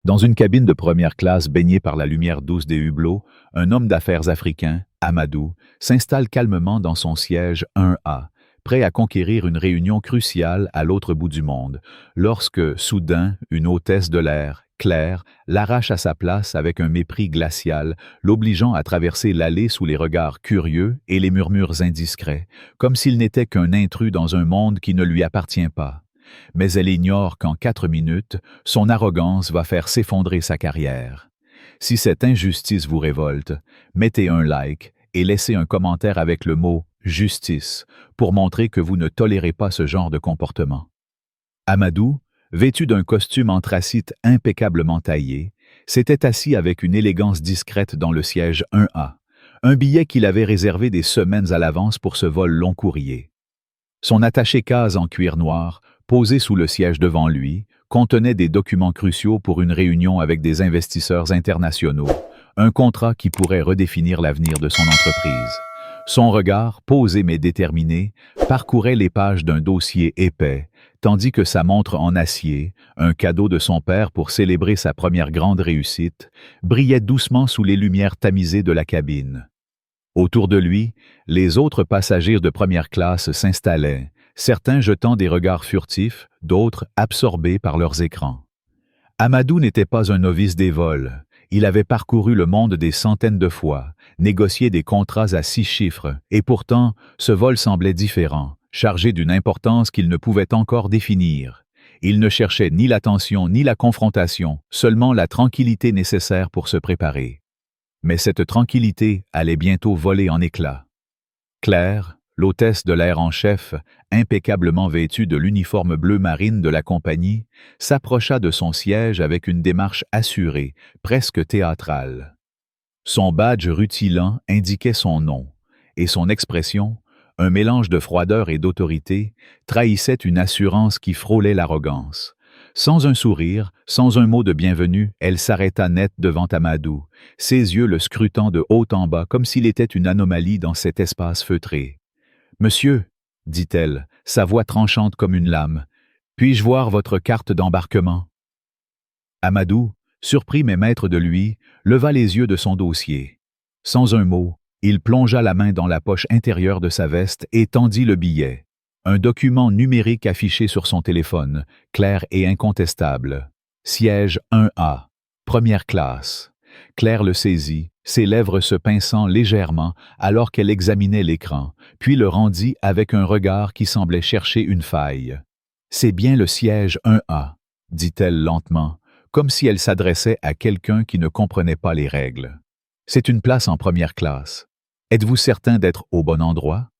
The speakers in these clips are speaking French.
Dans une cabine de première classe baignée par la lumière douce des hublots, un homme d'affaires africain, Amadou, s'installe calmement dans son siège 1A, prêt à conquérir une réunion cruciale à l'autre bout du monde, lorsque, soudain, une hôtesse de l'air, Claire, l'arrache à sa place avec un mépris glacial, l'obligeant à traverser l'allée sous les regards curieux et les murmures indiscrets, comme s'il n'était qu'un intrus dans un monde qui ne lui appartient pas. Mais elle ignore qu'en 4 minutes, son arrogance va faire s'effondrer sa carrière. Si cette injustice vous révolte, mettez un like et laissez un commentaire avec le mot « justice » pour montrer que vous ne tolérez pas ce genre de comportement. Amadou, vêtu d'un costume anthracite impeccablement taillé, s'était assis avec une élégance discrète dans le siège 1A, un billet qu'il avait réservé des semaines à l'avance pour ce vol long courrier. Son attaché-case en cuir noir, posé sous le siège devant lui, contenait des documents cruciaux pour une réunion avec des investisseurs internationaux, un contrat qui pourrait redéfinir l'avenir de son entreprise. Son regard, posé mais déterminé, parcourait les pages d'un dossier épais, tandis que sa montre en acier, un cadeau de son père pour célébrer sa première grande réussite, brillait doucement sous les lumières tamisées de la cabine. Autour de lui, les autres passagers de première classe s'installaient, certains jetant des regards furtifs, d'autres absorbés par leurs écrans. Amadou n'était pas un novice des vols. Il avait parcouru le monde des centaines de fois, négocié des contrats à 6 chiffres, et pourtant, ce vol semblait différent, chargé d'une importance qu'il ne pouvait encore définir. Il ne cherchait ni l'attention ni la confrontation, seulement la tranquillité nécessaire pour se préparer. Mais cette tranquillité allait bientôt voler en éclats. Claire, l'hôtesse de l'air en chef, impeccablement vêtue de l'uniforme bleu marine de la compagnie, s'approcha de son siège avec une démarche assurée, presque théâtrale. Son badge rutilant indiquait son nom, et son expression, un mélange de froideur et d'autorité, trahissait une assurance qui frôlait l'arrogance. Sans un sourire, sans un mot de bienvenue, elle s'arrêta net devant Amadou, ses yeux le scrutant de haut en bas comme s'il était une anomalie dans cet espace feutré. « Monsieur, » dit-elle, sa voix tranchante comme une lame, « puis-je voir votre carte d'embarquement ?» Amadou, surpris mais maître de lui, leva les yeux de son dossier. Sans un mot, il plongea la main dans la poche intérieure de sa veste et tendit le billet. Un document numérique affiché sur son téléphone, clair et incontestable. Siège 1A, première classe. Claire le saisit, ses lèvres se pinçant légèrement alors qu'elle examinait l'écran, puis le rendit avec un regard qui semblait chercher une faille. « C'est bien le siège 1A, » dit-elle lentement, comme si elle s'adressait à quelqu'un qui ne comprenait pas les règles. « C'est une place en première classe. Êtes-vous certain d'être au bon endroit? »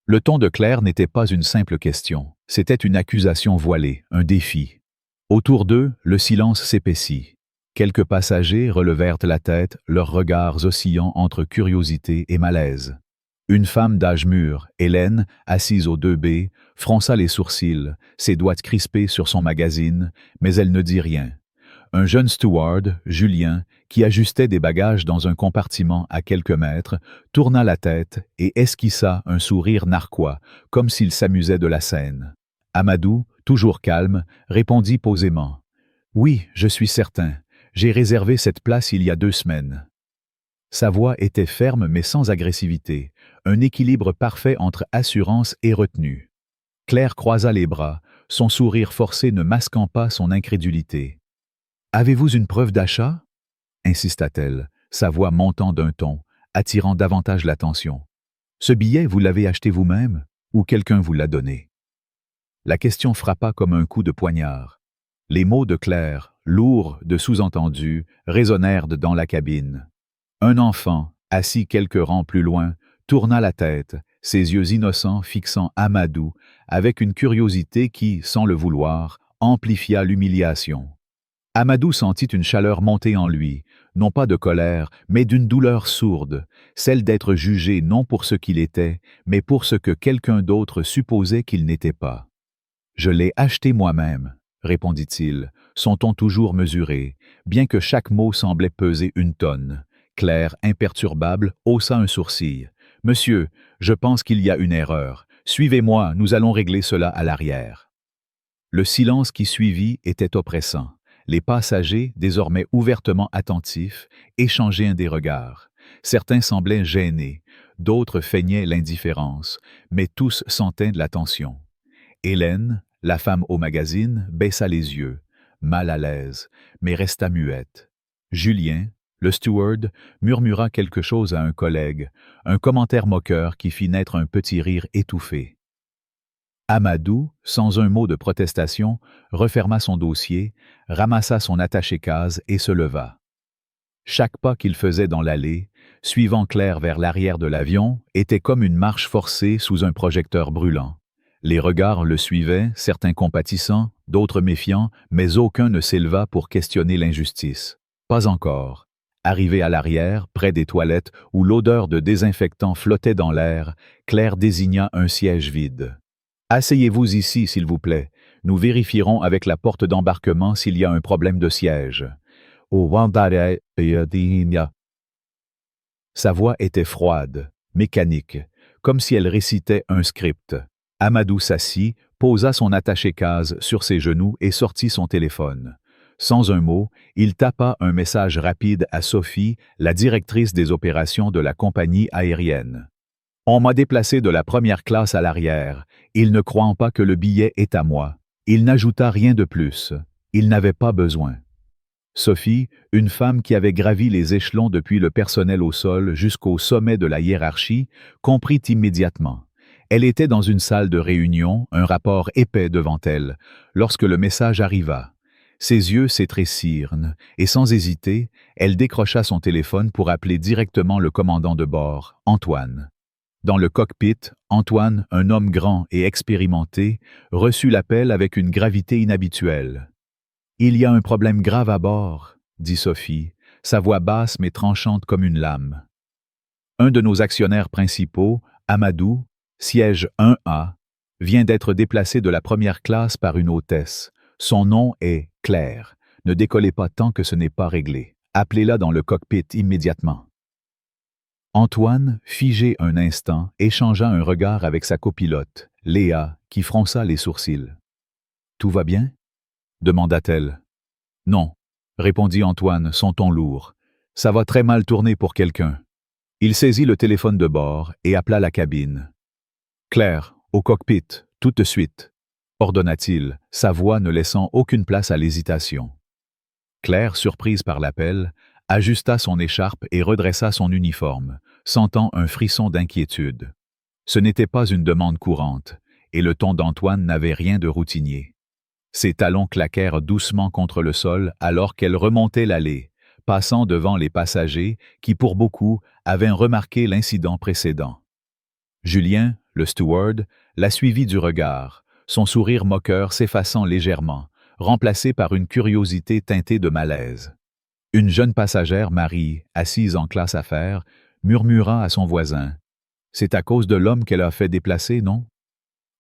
Le ton de Claire n'était pas une simple question, c'était une accusation voilée, un défi. Autour d'eux, le silence s'épaissit. Quelques passagers relevèrent la tête, leurs regards oscillant entre curiosité et malaise. Une femme d'âge mûr, Hélène, assise aux 2B, fronça les sourcils, ses doigts crispés sur son magazine, mais elle ne dit rien. Un jeune steward, Julien, qui ajustait des bagages dans un compartiment à quelques mètres, tourna la tête et esquissa un sourire narquois, comme s'il s'amusait de la scène. Amadou, toujours calme, répondit posément. « Oui, je suis certain. J'ai réservé cette place il y a 2 semaines. » Sa voix était ferme mais sans agressivité, un équilibre parfait entre assurance et retenue. Claire croisa les bras, son sourire forcé ne masquant pas son incrédulité. « Avez-vous une preuve d'achat ?» insista-t-elle, sa voix montant d'un ton, attirant davantage l'attention. « Ce billet, vous l'avez acheté vous-même ou quelqu'un vous l'a donné ?» La question frappa comme un coup de poignard. Les mots de Claire, lourds de sous-entendus, résonnèrent dans la cabine. Un enfant, assis quelques rangs plus loin, tourna la tête, ses yeux innocents fixant Amadou, avec une curiosité qui, sans le vouloir, amplifia l'humiliation. Amadou sentit une chaleur monter en lui, non pas de colère, mais d'une douleur sourde, celle d'être jugé non pour ce qu'il était, mais pour ce que quelqu'un d'autre supposait qu'il n'était pas. « Je l'ai acheté moi-même, » répondit-il, son ton toujours mesuré, bien que chaque mot semblait peser 1 tonne. Claire, imperturbable, haussa un sourcil. « Monsieur, je pense qu'il y a une erreur. Suivez-moi, nous allons régler cela à l'arrière. » Le silence qui suivit était oppressant. Les passagers, désormais ouvertement attentifs, échangeaient des regards. Certains semblaient gênés, d'autres feignaient l'indifférence, mais tous sentaient de la tension. Hélène, la femme au magazine, baissa les yeux, mal à l'aise, mais resta muette. Julien, le steward, murmura quelque chose à un collègue, un commentaire moqueur qui fit naître un petit rire étouffé. Amadou, sans un mot de protestation, referma son dossier, ramassa son attaché-case et se leva. Chaque pas qu'il faisait dans l'allée, suivant Claire vers l'arrière de l'avion, était comme une marche forcée sous un projecteur brûlant. Les regards le suivaient, certains compatissants, d'autres méfiants, mais aucun ne s'éleva pour questionner l'injustice. Pas encore. Arrivé à l'arrière, près des toilettes, où l'odeur de désinfectant flottait dans l'air, Claire désigna un siège vide. « Asseyez-vous ici, s'il vous plaît. Nous vérifierons avec la porte d'embarquement s'il y a un problème de siège. » Sa voix était froide, mécanique, comme si elle récitait un script. Amadou s'assit, posa son attaché-case sur ses genoux et sortit son téléphone. Sans un mot, il tapa un message rapide à Sophie, la directrice des opérations de la compagnie aérienne. « On m'a déplacé de la première classe à l'arrière. Il ne croit pas que le billet est à moi. » Il n'ajouta rien de plus. Il n'avait pas besoin. Sophie, une femme qui avait gravi les échelons depuis le personnel au sol jusqu'au sommet de la hiérarchie, comprit immédiatement. Elle était dans une salle de réunion, un rapport épais devant elle, lorsque le message arriva. Ses yeux s'étrécirent, et sans hésiter, elle décrocha son téléphone pour appeler directement le commandant de bord, Antoine. Dans le cockpit, Antoine, un homme grand et expérimenté, reçut l'appel avec une gravité inhabituelle. « Il y a un problème grave à bord, » dit Sophie, sa voix basse mais tranchante comme une lame. Un de nos actionnaires principaux, Amadou, siège 1A, vient d'être déplacé de la première classe par une hôtesse. Son nom est Claire. Ne décollez pas tant que ce n'est pas réglé. Appelez-la dans le cockpit immédiatement. Antoine, figé un instant, échangea un regard avec sa copilote, Léa, qui fronça les sourcils. « Tout va bien ?» demanda-t-elle. « Non, » répondit Antoine, son ton lourd. « Ça va très mal tourner pour quelqu'un. » Il saisit le téléphone de bord et appela la cabine. « Claire, au cockpit, tout de suite », ordonna-t-il, sa voix ne laissant aucune place à l'hésitation. Claire, surprise par l'appel, ajusta son écharpe et redressa son uniforme, sentant un frisson d'inquiétude. Ce n'était pas une demande courante, et le ton d'Antoine n'avait rien de routinier. Ses talons claquèrent doucement contre le sol alors qu'elle remontait l'allée, passant devant les passagers qui, pour beaucoup, avaient remarqué l'incident précédent. Julien, le steward, la suivit du regard, son sourire moqueur s'effaçant légèrement, remplacé par une curiosité teintée de malaise. Une jeune passagère, Marie, assise en classe affaires, murmura à son voisin. « C'est à cause de l'homme qu'elle a fait déplacer, non ?»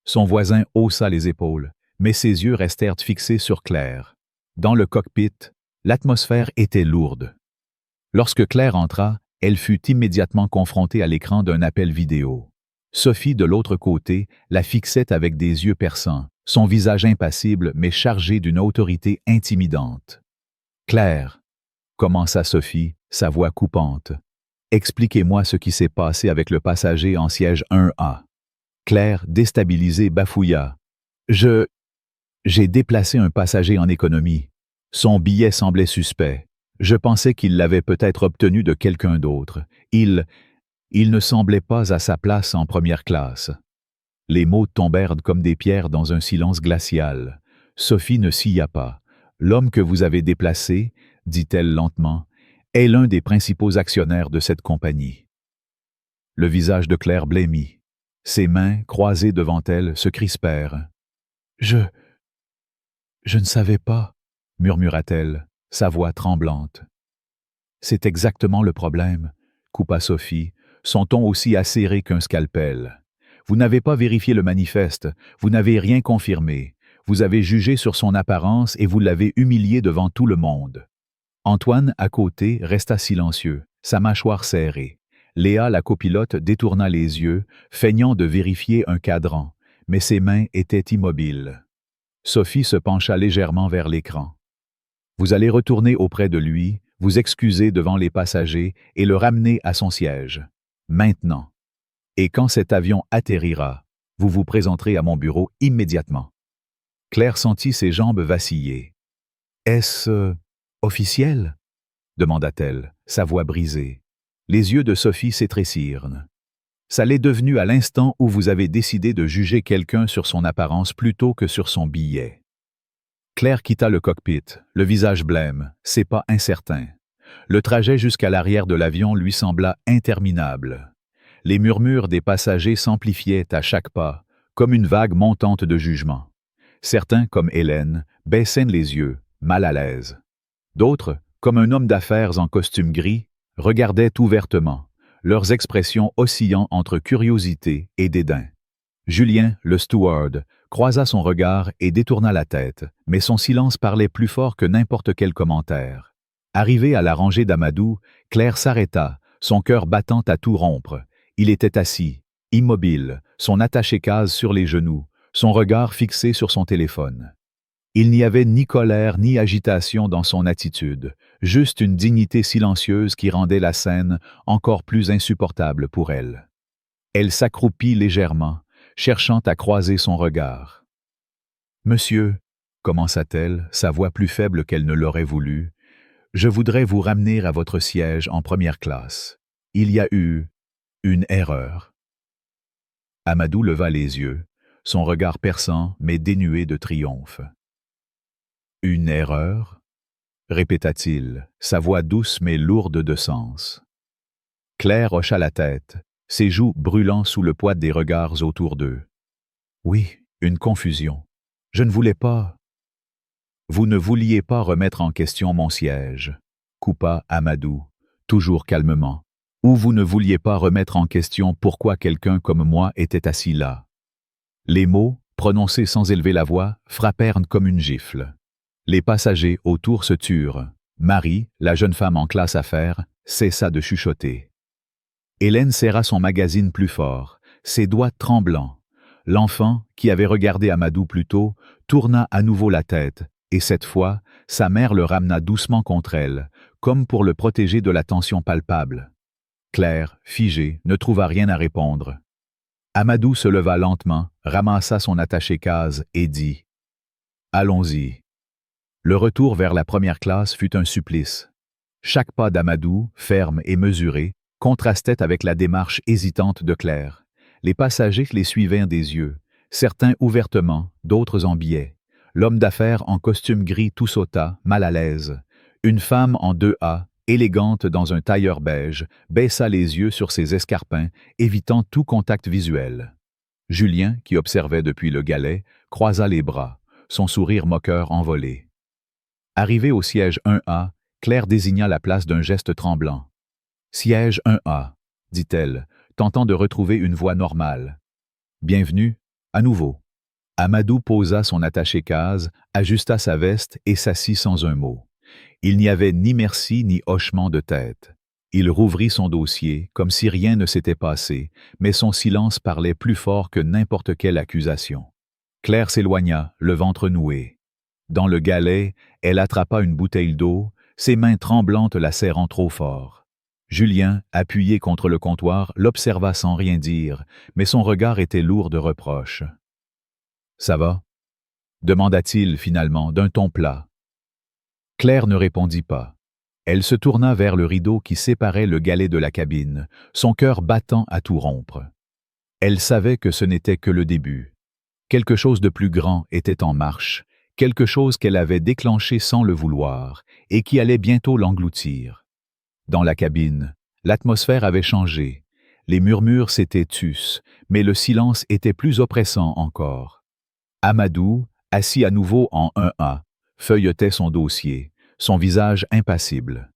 Son voisin haussa les épaules, mais ses yeux restèrent fixés sur Claire. Dans le cockpit, l'atmosphère était lourde. Lorsque Claire entra, elle fut immédiatement confrontée à l'écran d'un appel vidéo. Sophie, de l'autre côté, la fixait avec des yeux perçants, son visage impassible mais chargé d'une autorité intimidante. « Claire, » commença Sophie, sa voix coupante. « Expliquez-moi ce qui s'est passé avec le passager en siège 1A. » Claire, déstabilisée, bafouilla. « J'ai déplacé un passager en économie. Son billet semblait suspect. Je pensais qu'il l'avait peut-être obtenu de quelqu'un d'autre. Il ne semblait pas à sa place en première classe. » Les mots tombèrent comme des pierres dans un silence glacial. Sophie ne sia pas. « L'homme que vous avez déplacé, » dit-elle lentement, « est l'un des principaux actionnaires de cette compagnie. » Le visage de Claire blêmit. Ses mains, croisées devant elle, se crispèrent. « Je ne savais pas, » murmura-t-elle, sa voix tremblante. « C'est exactement le problème, » coupa Sophie, son ton aussi acéré qu'un scalpel. « Vous n'avez pas vérifié le manifeste, vous n'avez rien confirmé, vous avez jugé sur son apparence et vous l'avez humilié devant tout le monde. » Antoine, à côté, resta silencieux, sa mâchoire serrée. Léa, la copilote, détourna les yeux, feignant de vérifier un cadran, mais ses mains étaient immobiles. Sophie se pencha légèrement vers l'écran. Vous allez retourner auprès de lui, vous excuser devant les passagers et le ramener à son siège. Maintenant. Et quand cet avion atterrira, vous vous présenterez à mon bureau immédiatement. Claire sentit ses jambes vaciller. « Est-ce officiel ?» demanda-t-elle, sa voix brisée. Les yeux de Sophie s'étrécirent. « Ça l'est devenu à l'instant où vous avez décidé de juger quelqu'un sur son apparence plutôt que sur son billet. » Claire quitta le cockpit, le visage blême, ses pas incertains. Le trajet jusqu'à l'arrière de l'avion lui sembla interminable. Les murmures des passagers s'amplifiaient à chaque pas, comme une vague montante de jugement. Certains, comme Hélène, baissaient les yeux, mal à l'aise. D'autres, comme un homme d'affaires en costume gris, regardaient ouvertement, leurs expressions oscillant entre curiosité et dédain. Julien, le steward, croisa son regard et détourna la tête, mais son silence parlait plus fort que n'importe quel commentaire. Arrivée à la rangée d'Amadou, Claire s'arrêta, son cœur battant à tout rompre. Il était assis, immobile, son attaché-case sur les genoux, son regard fixé sur son téléphone. Il n'y avait ni colère ni agitation dans son attitude, juste une dignité silencieuse qui rendait la scène encore plus insupportable pour elle. Elle s'accroupit légèrement, cherchant à croiser son regard. « Monsieur, » commença-t-elle, sa voix plus faible qu'elle ne l'aurait voulu, « je voudrais vous ramener à votre siège en première classe. Il y a eu une erreur. » Amadou leva les yeux, son regard perçant mais dénué de triomphe. « Une erreur ?» répéta-t-il, sa voix douce mais lourde de sens. Claire hocha la tête, ses joues brûlant sous le poids des regards autour d'eux. « Oui, une confusion. Je ne voulais pas... » « Vous ne vouliez pas remettre en question mon siège, » coupa Amadou, toujours calmement. « Ou vous ne vouliez pas remettre en question pourquoi quelqu'un comme moi était assis là. » Les mots, prononcés sans élever la voix, frappèrent comme une gifle. Les passagers autour se turent. Marie, la jeune femme en classe affaires, cessa de chuchoter. Hélène serra son magazine plus fort, ses doigts tremblants. L'enfant, qui avait regardé Amadou plus tôt, tourna à nouveau la tête, et cette fois, sa mère le ramena doucement contre elle, comme pour le protéger de la tension palpable. Claire, figée, ne trouva rien à répondre. Amadou se leva lentement, ramassa son attaché-case et dit « Allons-y. » Le retour vers la première classe fut un supplice. Chaque pas d'Amadou, ferme et mesuré, contrastait avec la démarche hésitante de Claire. Les passagers les suivaient des yeux, certains ouvertement, d'autres en biais. L'homme d'affaires en costume gris tout sauta, mal à l'aise. Une femme en 2A, élégante dans un tailleur beige, baissa les yeux sur ses escarpins, évitant tout contact visuel. Julien, qui observait depuis le galet, croisa les bras, son sourire moqueur envolé. Arrivée au siège 1A, Claire désigna la place d'un geste tremblant. « Siège 1A », dit-elle, tentant de retrouver une voix normale. « Bienvenue, à nouveau. » Amadou posa son attaché-case, ajusta sa veste et s'assit sans un mot. Il n'y avait ni merci ni hochement de tête. Il rouvrit son dossier, comme si rien ne s'était passé, mais son silence parlait plus fort que n'importe quelle accusation. Claire s'éloigna, le ventre noué. Dans le galet, elle attrapa une bouteille d'eau, ses mains tremblantes la serrant trop fort. Julien, appuyé contre le comptoir, l'observa sans rien dire, mais son regard était lourd de reproches. « Ça va ?» demanda-t-il finalement d'un ton plat. Claire ne répondit pas. Elle se tourna vers le rideau qui séparait le galet de la cabine, son cœur battant à tout rompre. Elle savait que ce n'était que le début. Quelque chose de plus grand était en marche, quelque chose qu'elle avait déclenché sans le vouloir, et qui allait bientôt l'engloutir. Dans la cabine, l'atmosphère avait changé. Les murmures s'étaient tus, mais le silence était plus oppressant encore. Amadou, assis à nouveau en 1A, feuilletait son dossier, son visage impassible.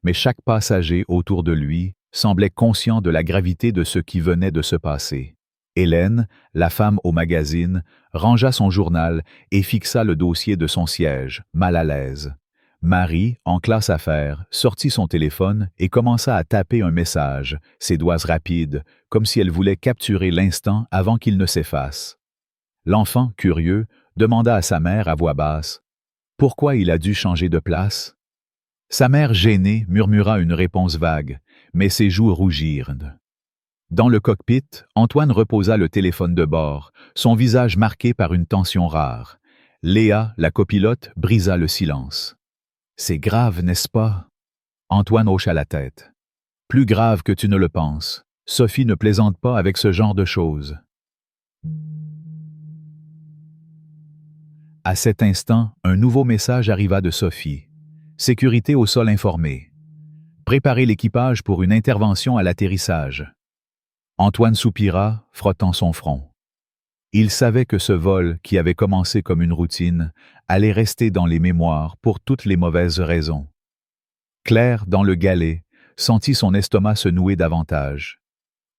Mais chaque passager autour de lui semblait conscient de la gravité de ce qui venait de se passer. Hélène, la femme au magazine, rangea son journal et fixa le dossier de son siège, mal à l'aise. Marie, en classe affaires, sortit son téléphone et commença à taper un message, ses doigts rapides, comme si elle voulait capturer l'instant avant qu'il ne s'efface. L'enfant, curieux, demanda à sa mère à voix basse Pourquoi il a dû changer de place? Sa mère, gênée, murmura une réponse vague, mais ses joues rougirent. Dans le cockpit, Antoine reposa le téléphone de bord, son visage marqué par une tension rare. Léa, la copilote, brisa le silence. « C'est grave, n'est-ce pas? » Antoine hocha la tête. « Plus grave que tu ne le penses. Sophie ne plaisante pas avec ce genre de choses. » À cet instant, un nouveau message arriva de Sophie. Sécurité au sol informée. Préparez l'équipage pour une intervention à l'atterrissage. Antoine soupira, frottant son front. Il savait que ce vol, qui avait commencé comme une routine, allait rester dans les mémoires pour toutes les mauvaises raisons. Claire, dans le galet, sentit son estomac se nouer davantage.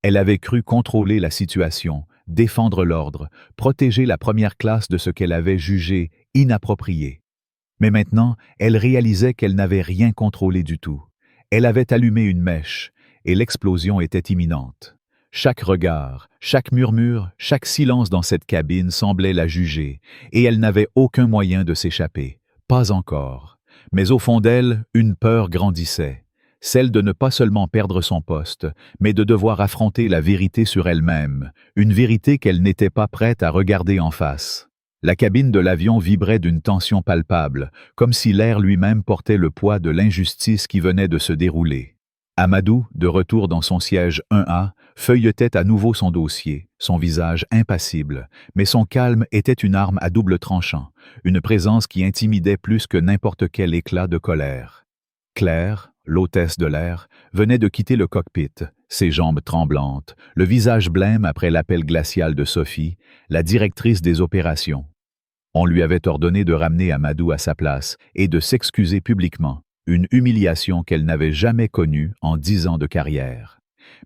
Elle avait cru contrôler la situation, défendre l'ordre, protéger la première classe de ce qu'elle avait jugé inapproprié. Mais maintenant, elle réalisait qu'elle n'avait rien contrôlé du tout. Elle avait allumé une mèche, et l'explosion était imminente. Chaque regard, chaque murmure, chaque silence dans cette cabine semblait la juger, et elle n'avait aucun moyen de s'échapper. Pas encore. Mais au fond d'elle, une peur grandissait. Celle de ne pas seulement perdre son poste, mais de devoir affronter la vérité sur elle-même, une vérité qu'elle n'était pas prête à regarder en face. La cabine de l'avion vibrait d'une tension palpable, comme si l'air lui-même portait le poids de l'injustice qui venait de se dérouler. Amadou, de retour dans son siège 1A, feuilletait à nouveau son dossier, son visage impassible, mais son calme était une arme à double tranchant, une présence qui intimidait plus que n'importe quel éclat de colère. Claire, l'hôtesse de l'air, venait de quitter le cockpit, ses jambes tremblantes, le visage blême après l'appel glacial de Sophie, la directrice des opérations. On lui avait ordonné de ramener Amadou à sa place et de s'excuser publiquement, une humiliation qu'elle n'avait jamais connue en 10 ans de carrière.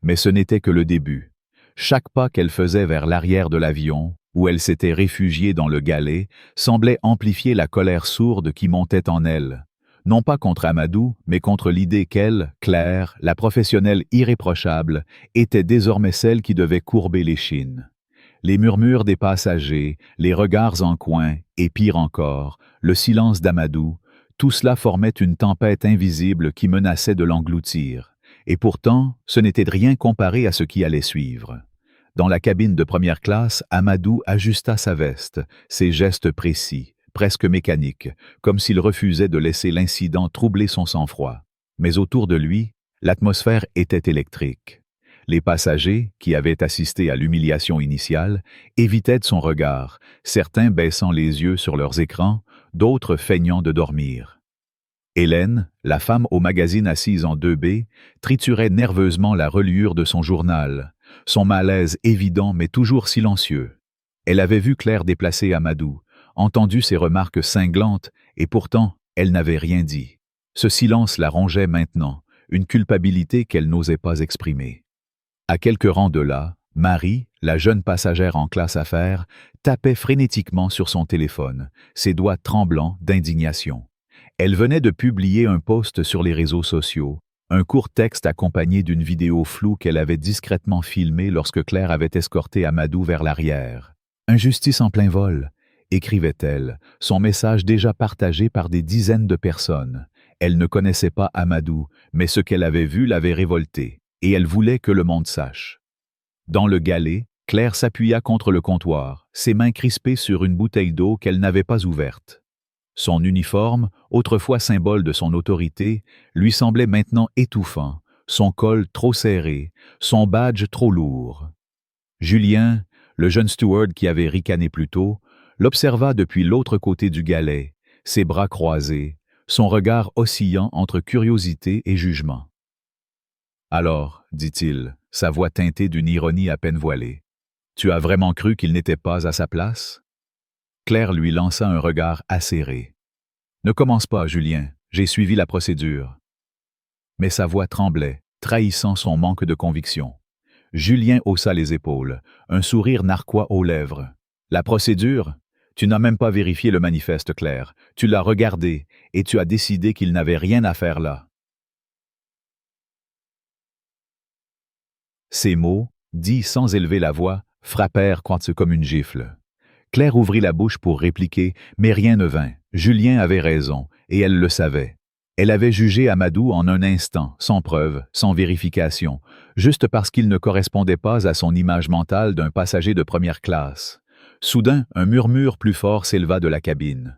Mais ce n'était que le début. Chaque pas qu'elle faisait vers l'arrière de l'avion, où elle s'était réfugiée dans le galet, semblait amplifier la colère sourde qui montait en elle. Non pas contre Amadou, mais contre l'idée qu'elle, Claire, la professionnelle irréprochable, était désormais celle qui devait courber l'échine. Les murmures des passagers, les regards en coin, et pire encore, le silence d'Amadou, tout cela formait une tempête invisible qui menaçait de l'engloutir. Et pourtant, ce n'était rien comparé à ce qui allait suivre. Dans la cabine de première classe, Amadou ajusta sa veste, ses gestes précis, presque mécaniques, comme s'il refusait de laisser l'incident troubler son sang-froid. Mais autour de lui, l'atmosphère était électrique. Les passagers, qui avaient assisté à l'humiliation initiale, évitaient de son regard, certains baissant les yeux sur leurs écrans, d'autres feignant de dormir. Hélène, la femme au magazine assise en 2B, triturait nerveusement la reliure de son journal, son malaise évident mais toujours silencieux. Elle avait vu Claire déplacer Amadou, entendu ses remarques cinglantes, et pourtant, elle n'avait rien dit. Ce silence la rongeait maintenant, une culpabilité qu'elle n'osait pas exprimer. À quelques rangs de là, Marie, la jeune passagère en classe affaires, tapait frénétiquement sur son téléphone, ses doigts tremblants d'indignation. Elle venait de publier un post sur les réseaux sociaux, un court texte accompagné d'une vidéo floue qu'elle avait discrètement filmée lorsque Claire avait escorté Amadou vers l'arrière. « Injustice en plein vol », écrivait-elle, son message déjà partagé par des dizaines de personnes. Elle ne connaissait pas Amadou, mais ce qu'elle avait vu l'avait révoltée, et elle voulait que le monde sache. Dans le galet, Claire s'appuya contre le comptoir, ses mains crispées sur une bouteille d'eau qu'elle n'avait pas ouverte. Son uniforme, autrefois symbole de son autorité, lui semblait maintenant étouffant, son col trop serré, son badge trop lourd. Julien, le jeune steward qui avait ricané plus tôt, l'observa depuis l'autre côté du galet, ses bras croisés, son regard oscillant entre curiosité et jugement. « Alors, dit-il, sa voix teintée d'une ironie à peine voilée, tu as vraiment cru qu'il n'était pas à sa place? » Claire lui lança un regard acéré. « Ne commence pas, Julien, j'ai suivi la procédure. » Mais sa voix tremblait, trahissant son manque de conviction. Julien haussa les épaules, un sourire narquois aux lèvres. « La procédure? Tu n'as même pas vérifié le manifeste, Claire. Tu l'as regardé, et tu as décidé qu'il n'avait rien à faire là. » Ces mots, dits sans élever la voix, frappèrent comme une gifle. Claire ouvrit la bouche pour répliquer, mais rien ne vint, Julien avait raison, et elle le savait. Elle avait jugé Amadou en un instant, sans preuve, sans vérification, juste parce qu'il ne correspondait pas à son image mentale d'un passager de première classe. Soudain, un murmure plus fort s'éleva de la cabine.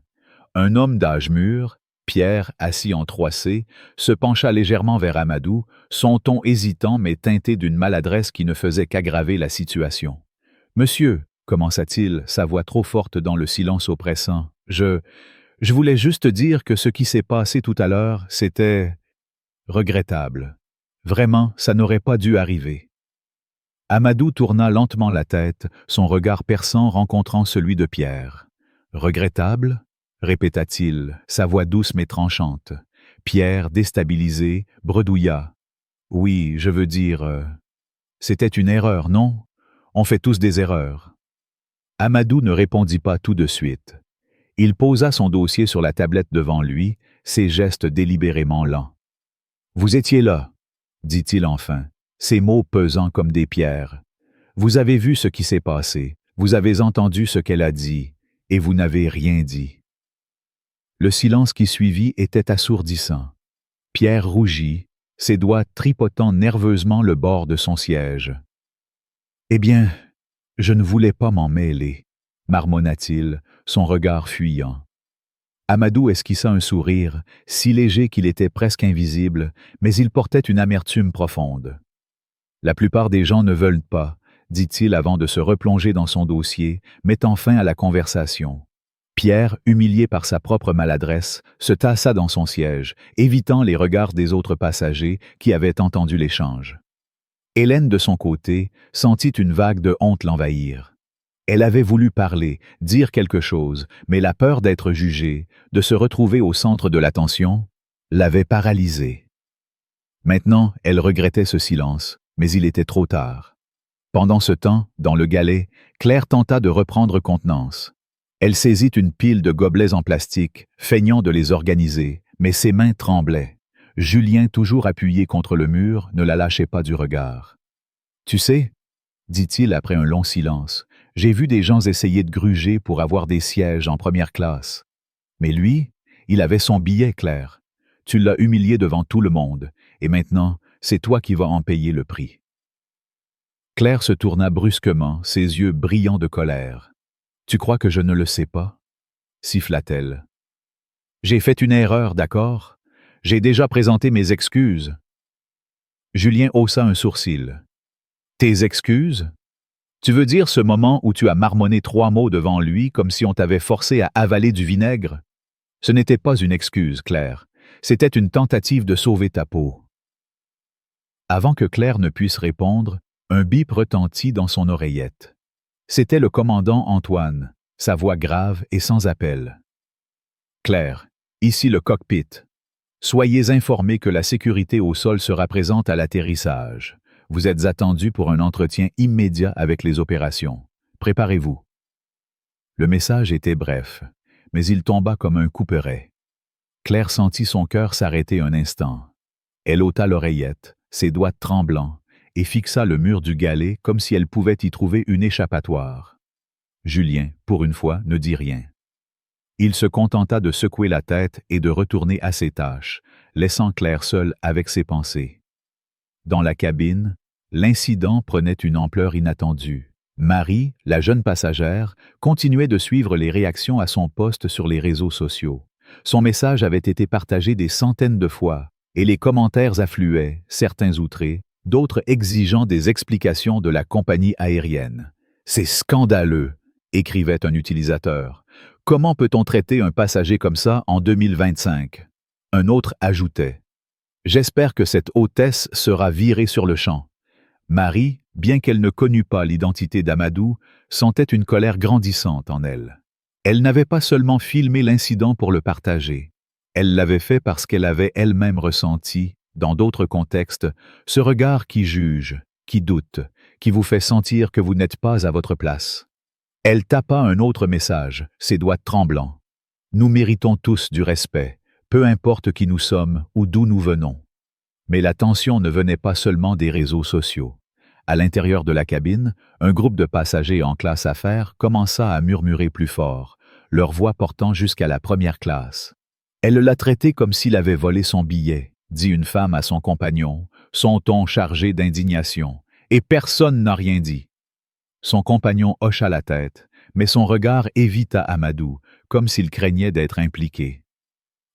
Un homme d'âge mûr, Pierre, assis en 3C, se pencha légèrement vers Amadou, son ton hésitant mais teinté d'une maladresse qui ne faisait qu'aggraver la situation. « Monsieur », commença-t-il, sa voix trop forte dans le silence oppressant, « je voulais juste dire que ce qui s'est passé tout à l'heure, c'était regrettable. Vraiment, ça n'aurait pas dû arriver. » Amadou tourna lentement la tête, son regard perçant rencontrant celui de Pierre. « Regrettable ?» répéta-t-il, sa voix douce mais tranchante. Pierre, déstabilisé, bredouilla. « Oui, je veux dire... c'était une erreur, non? On fait tous des erreurs. » Amadou ne répondit pas tout de suite. Il posa son dossier sur la tablette devant lui, ses gestes délibérément lents. « Vous étiez là, » dit-il enfin, ses mots pesant comme des pierres. « Vous avez vu ce qui s'est passé, vous avez entendu ce qu'elle a dit, et vous n'avez rien dit. » Le silence qui suivit était assourdissant. Pierre rougit, ses doigts tripotant nerveusement le bord de son siège. « Eh bien, je ne voulais pas m'en mêler, » marmonna-t-il, son regard fuyant. Amadou esquissa un sourire, si léger qu'il était presque invisible, mais il portait une amertume profonde. « La plupart des gens ne veulent pas, » dit-il avant de se replonger dans son dossier, mettant fin à la conversation. Pierre, humilié par sa propre maladresse, se tassa dans son siège, évitant les regards des autres passagers qui avaient entendu l'échange. Hélène, de son côté, sentit une vague de honte l'envahir. Elle avait voulu parler, dire quelque chose, mais la peur d'être jugée, de se retrouver au centre de l'attention, l'avait paralysée. Maintenant, elle regrettait ce silence, mais il était trop tard. Pendant ce temps, dans le galet, Claire tenta de reprendre contenance. Elle saisit une pile de gobelets en plastique, feignant de les organiser, mais ses mains tremblaient. Julien, toujours appuyé contre le mur, ne la lâchait pas du regard. « Tu sais, » dit-il après un long silence, « j'ai vu des gens essayer de gruger pour avoir des sièges en première classe. Mais lui, il avait son billet, Claire. Tu l'as humilié devant tout le monde, et maintenant, c'est toi qui vas en payer le prix. » Claire se tourna brusquement, ses yeux brillants de colère. « Tu crois que je ne le sais pas? » siffla-t-elle. « J'ai fait une erreur, d'accord? J'ai déjà présenté mes excuses. » Julien haussa un sourcil. « Tes excuses? Tu veux dire ce moment où tu as marmonné 3 mots devant lui comme si on t'avait forcé à avaler du vinaigre? Ce n'était pas une excuse, Claire. C'était une tentative de sauver ta peau. » Avant que Claire ne puisse répondre, un bip retentit dans son oreillette. C'était le commandant Antoine, sa voix grave et sans appel. « Claire, ici le cockpit. Soyez informés que la sécurité au sol sera présente à l'atterrissage. Vous êtes attendus pour un entretien immédiat avec les opérations. Préparez-vous. » Le message était bref, mais il tomba comme un couperet. Claire sentit son cœur s'arrêter un instant. Elle ôta l'oreillette, ses doigts tremblants, et fixa le mur du galet comme si elle pouvait y trouver une échappatoire. Julien, pour une fois, ne dit rien. Il se contenta de secouer la tête et de retourner à ses tâches, laissant Claire seule avec ses pensées. Dans la cabine, l'incident prenait une ampleur inattendue. Marie, la jeune passagère, continuait de suivre les réactions à son poste sur les réseaux sociaux. Son message avait été partagé des centaines de fois, et les commentaires affluaient, certains outrés, d'autres exigeant des explications de la compagnie aérienne. « C'est scandaleux », écrivait un utilisateur. « Comment peut-on traiter un passager comme ça en 2025 ?» Un autre ajoutait. « J'espère que cette hôtesse sera virée sur le champ. » Marie, bien qu'elle ne connût pas l'identité d'Amadou, sentait une colère grandissante en elle. Elle n'avait pas seulement filmé l'incident pour le partager. Elle l'avait fait parce qu'elle avait elle-même ressenti, dans d'autres contextes, ce regard qui juge, qui doute, qui vous fait sentir que vous n'êtes pas à votre place. Elle tapa un autre message, ses doigts tremblants. Nous méritons tous du respect, peu importe qui nous sommes ou d'où nous venons. Mais la tension ne venait pas seulement des réseaux sociaux. À l'intérieur de la cabine, un groupe de passagers en classe affaires commença à murmurer plus fort. leur voix portant jusqu'à la première classe. Elle l'a traité comme s'il avait volé son billet, dit une femme à son compagnon, son ton chargé d'indignation, et personne n'a rien dit. Son compagnon hocha la tête, mais son regard évita Amadou, comme s'il craignait d'être impliqué.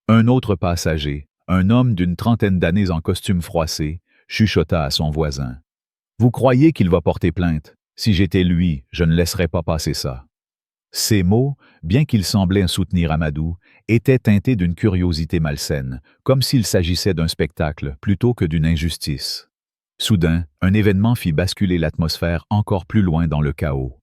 Un autre passager, un homme d'une trentaine d'années en costume froissé, chuchota à son voisin. « Vous croyez qu'il va porter plainte? Si j'étais lui, je ne laisserais pas passer ça. » Ces mots, bien qu'ils semblaient soutenir Amadou, étaient teintés d'une curiosité malsaine, comme s'il s'agissait d'un spectacle plutôt que d'une injustice. Soudain, un événement fit basculer l'atmosphère encore plus loin dans le chaos.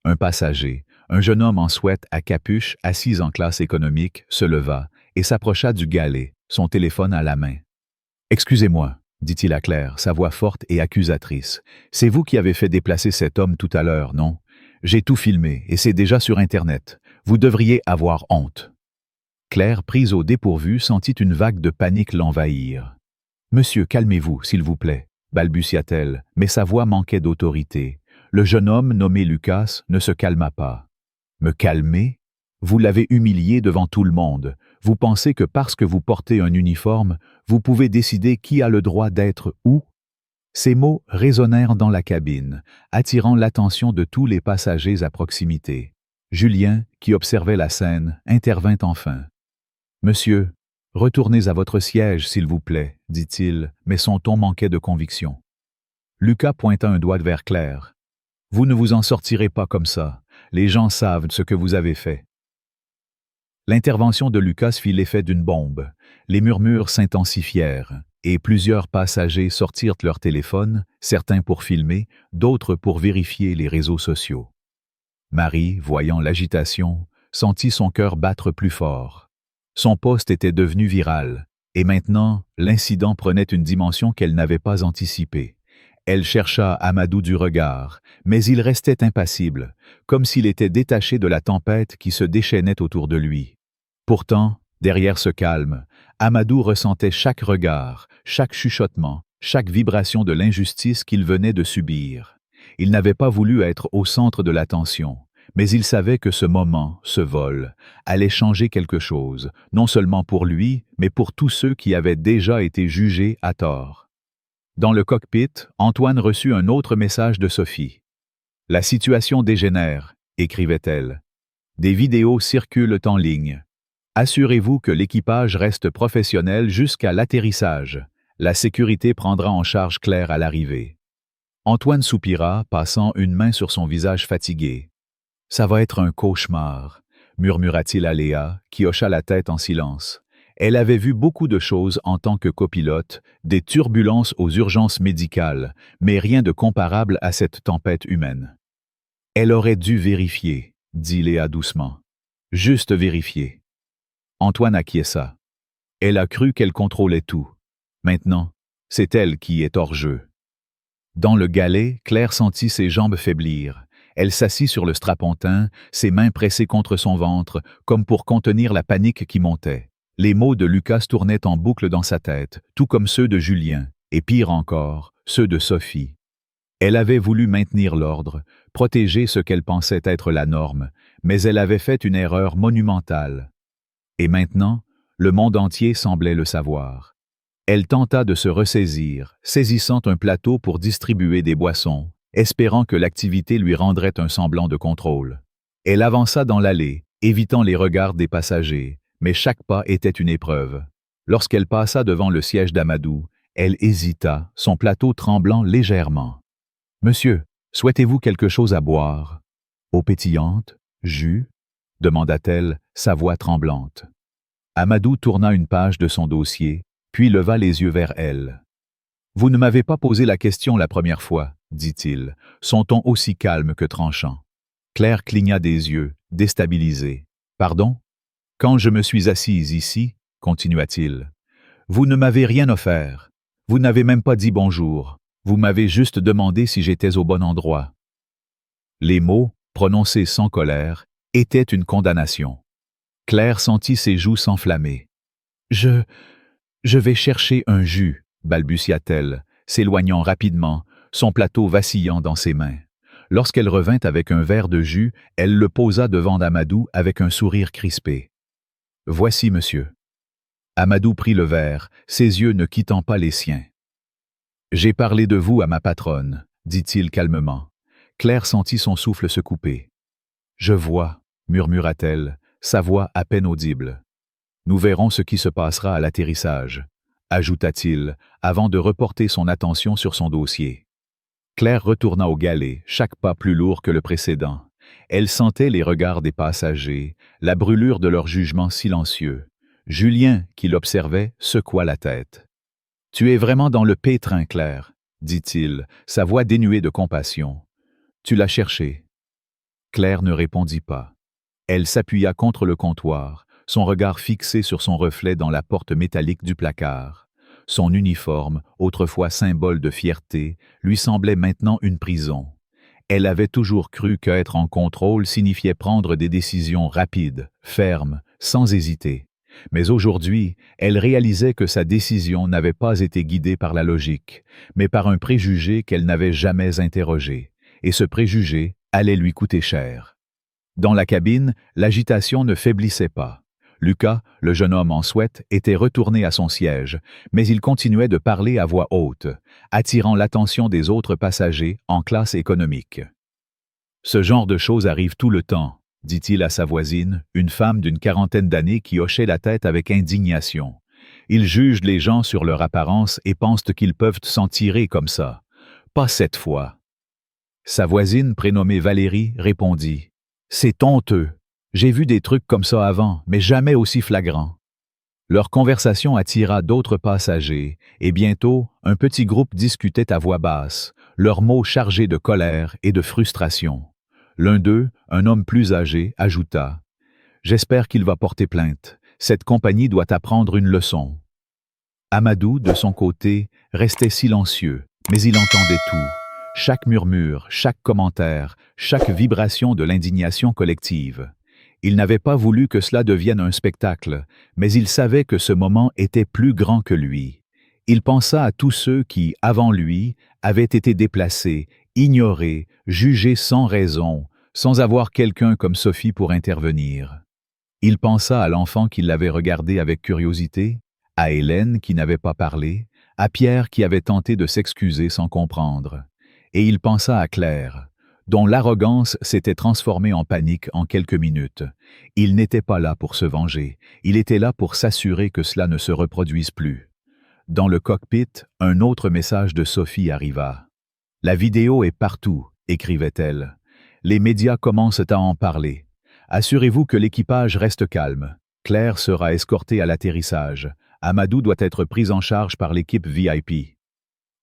Un passager, un jeune homme en sweat à capuche assis en classe économique, se leva et s'approcha du galet, son téléphone à la main. « Excusez-moi, » dit-il à Claire, sa voix forte et accusatrice. « C'est vous qui avez fait déplacer cet homme tout à l'heure, non? J'ai tout filmé et c'est déjà sur Internet. Vous devriez avoir honte. » Claire, prise au dépourvu, sentit une vague de panique l'envahir. « Monsieur, calmez-vous, s'il vous plaît, » balbutia-t-elle, mais sa voix manquait d'autorité. Le jeune homme, nommé Lucas, ne se calma pas. « Me calmer? Vous l'avez humilié devant tout le monde. Vous pensez que parce que vous portez un uniforme, vous pouvez décider qui a le droit d'être où? » Ces mots résonnèrent dans la cabine, attirant l'attention de tous les passagers à proximité. Julien, qui observait la scène, intervint enfin. « Monsieur, retournez à votre siège, s'il vous plaît, » dit-il, mais son ton manquait de conviction. Lucas pointa un doigt vers Claire. « Vous ne vous en sortirez pas comme ça. Les gens savent ce que vous avez fait. » L'intervention de Lucas fit l'effet d'une bombe. Les murmures s'intensifièrent, et plusieurs passagers sortirent leur téléphone, certains pour filmer, d'autres pour vérifier les réseaux sociaux. Marie, voyant l'agitation, sentit son cœur battre plus fort. Son post était devenu viral, et maintenant, l'incident prenait une dimension qu'elle n'avait pas anticipée. Elle chercha Amadou du regard, mais il restait impassible, comme s'il était détaché de la tempête qui se déchaînait autour de lui. Pourtant, derrière ce calme, Amadou ressentait chaque regard, chaque chuchotement, chaque vibration de l'injustice qu'il venait de subir. Il n'avait pas voulu être au centre de l'attention, mais il savait que ce moment, ce vol, allait changer quelque chose, non seulement pour lui, mais pour tous ceux qui avaient déjà été jugés à tort. Dans le cockpit, Antoine reçut un autre message de Sophie. « La situation dégénère », écrivait-elle. « Des vidéos circulent en ligne. Assurez-vous que l'équipage reste professionnel jusqu'à l'atterrissage. La sécurité prendra en charge Claire à l'arrivée. » Antoine soupira, passant une main sur son visage fatigué. « Ça va être un cauchemar », murmura-t-il à Léa, qui hocha la tête en silence. Elle avait vu beaucoup de choses en tant que copilote, des turbulences aux urgences médicales, mais rien de comparable à cette tempête humaine. « Elle aurait dû vérifier, » dit Léa doucement. « Juste vérifier. » Antoine acquiesça. Elle a cru qu'elle contrôlait tout. Maintenant, c'est elle qui est hors jeu. Dans le galet, Claire sentit ses jambes faiblir. Elle s'assit sur le strapontin, ses mains pressées contre son ventre, comme pour contenir la panique qui montait. Les mots de Lucas tournaient en boucle dans sa tête, tout comme ceux de Julien, et pire encore, ceux de Sophie. Elle avait voulu maintenir l'ordre, protéger ce qu'elle pensait être la norme, mais elle avait fait une erreur monumentale. Et maintenant, le monde entier semblait le savoir. Elle tenta de se ressaisir, saisissant un plateau pour distribuer des boissons, espérant que l'activité lui rendrait un semblant de contrôle. Elle avança dans l'allée, évitant les regards des passagers, mais chaque pas était une épreuve. Lorsqu'elle passa devant le siège d'Amadou, elle hésita, son plateau tremblant légèrement. « Monsieur, souhaitez-vous quelque chose à boire? Eau pétillante? Jus ?» demanda-t-elle, sa voix tremblante. Amadou tourna une page de son dossier, puis leva les yeux vers elle. « Vous ne m'avez pas posé la question la première fois, » dit-il, son ton aussi calme que tranchant. Claire cligna des yeux, déstabilisée. « Pardon? Quand je me suis assise ici, » continua-t-il, « vous ne m'avez rien offert. Vous n'avez même pas dit bonjour. Vous m'avez juste demandé si j'étais au bon endroit. » Les mots, prononcés sans colère, étaient une condamnation. Claire sentit ses joues s'enflammer. « Je vais chercher un jus, » balbutia-t-elle, s'éloignant rapidement, son plateau vacillant dans ses mains. Lorsqu'elle revint avec un verre de jus, elle le posa devant Amadou avec un sourire crispé. « Voici, monsieur. » Amadou prit le verre, ses yeux ne quittant pas les siens. « J'ai parlé de vous à ma patronne, » dit-il calmement. Claire sentit son souffle se couper. « Je vois, » murmura-t-elle, sa voix à peine audible. « Nous verrons ce qui se passera à l'atterrissage, » ajouta-t-il, avant de reporter son attention sur son dossier. Claire retourna au galet, chaque pas plus lourd que le précédent. Elle sentait les regards des passagers, la brûlure de leur jugement silencieux. Julien, qui l'observait, secoua la tête. « Tu es vraiment dans le pétrin, Claire, » dit-il, sa voix dénuée de compassion. « Tu l'as cherché. » Claire ne répondit pas. Elle s'appuya contre le comptoir, son regard fixé sur son reflet dans la porte métallique du placard. Son uniforme, autrefois symbole de fierté, lui semblait maintenant une prison. Elle avait toujours cru qu'être en contrôle signifiait prendre des décisions rapides, fermes, sans hésiter. Mais aujourd'hui, elle réalisait que sa décision n'avait pas été guidée par la logique, mais par un préjugé qu'elle n'avait jamais interrogé, et ce préjugé allait lui coûter cher. Dans la cabine, l'agitation ne faiblissait pas. Lucas, le jeune homme en sweat, était retourné à son siège, mais il continuait de parler à voix haute, attirant l'attention des autres passagers en classe économique. « Ce genre de choses arrive tout le temps, » dit-il à sa voisine, une femme d'une quarantaine d'années qui hochait la tête avec indignation. « Ils jugent les gens sur leur apparence et pensent qu'ils peuvent s'en tirer comme ça. Pas cette fois. » Sa voisine, prénommée Valérie, répondit. « C'est honteux. J'ai vu des trucs comme ça avant, mais jamais aussi flagrants. » Leur conversation attira d'autres passagers, et bientôt, un petit groupe discutait à voix basse, leurs mots chargés de colère et de frustration. L'un d'eux, un homme plus âgé, ajouta « J'espère qu'il va porter plainte. Cette compagnie doit apprendre une leçon. » Amadou, de son côté, restait silencieux, mais il entendait tout. Chaque murmure, chaque commentaire, chaque vibration de l'indignation collective. Il n'avait pas voulu que cela devienne un spectacle, mais il savait que ce moment était plus grand que lui. Il pensa à tous ceux qui, avant lui, avaient été déplacés, ignorés, jugés sans raison, sans avoir quelqu'un comme Sophie pour intervenir. Il pensa à l'enfant qui l'avait regardé avec curiosité, à Hélène qui n'avait pas parlé, à Pierre qui avait tenté de s'excuser sans comprendre. Et il pensa à Claire, dont l'arrogance s'était transformée en panique en quelques minutes. Il n'était pas là pour se venger, il était là pour s'assurer que cela ne se reproduise plus. Dans le cockpit, un autre message de Sophie arriva. « La vidéo est partout », écrivait-elle. « Les médias commencent à en parler. Assurez-vous que l'équipage reste calme. Claire sera escortée à l'atterrissage. Amadou doit être pris en charge par l'équipe VIP. »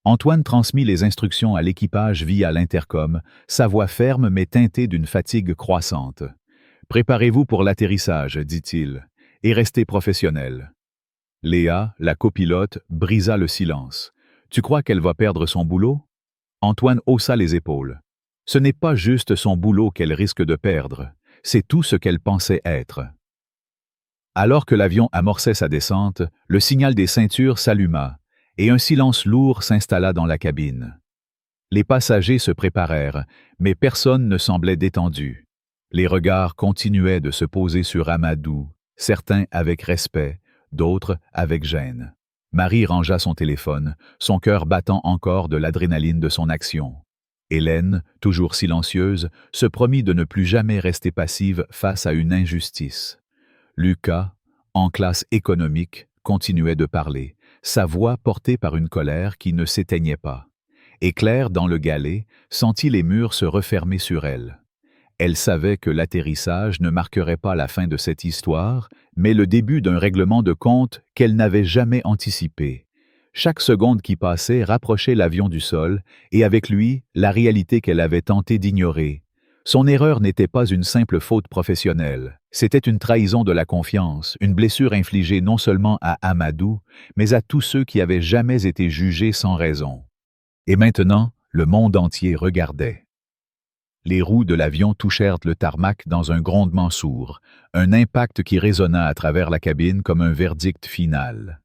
Antoine transmit les instructions à l'équipage via l'intercom, sa voix ferme mais teintée d'une fatigue croissante. « Préparez-vous pour l'atterrissage, dit-il, et restez professionnel. » Léa, la copilote, brisa le silence. « Tu crois qu'elle va perdre son boulot ?» Antoine haussa les épaules. « Ce n'est pas juste son boulot qu'elle risque de perdre, c'est tout ce qu'elle pensait être. » Alors que l'avion amorçait sa descente, le signal des ceintures s'alluma, et un silence lourd s'installa dans la cabine. Les passagers se préparèrent, mais personne ne semblait détendu. Les regards continuaient de se poser sur Amadou, certains avec respect, d'autres avec gêne. Marie rangea son téléphone, son cœur battant encore de l'adrénaline de son action. Hélène, toujours silencieuse, se promit de ne plus jamais rester passive face à une injustice. Lucas, en classe économique, continuait de parler, sa voix portée par une colère qui ne s'éteignait pas. Et Claire, dans le galet, sentit les murs se refermer sur elle. Elle savait que l'atterrissage ne marquerait pas la fin de cette histoire, mais le début d'un règlement de compte qu'elle n'avait jamais anticipé. Chaque seconde qui passait rapprochait l'avion du sol, et avec lui, la réalité qu'elle avait tenté d'ignorer. Son erreur n'était pas une simple faute professionnelle, c'était une trahison de la confiance, une blessure infligée non seulement à Amadou, mais à tous ceux qui avaient jamais été jugés sans raison. Et maintenant, le monde entier regardait. Les roues de l'avion touchèrent le tarmac dans un grondement sourd, un impact qui résonna à travers la cabine comme un verdict final.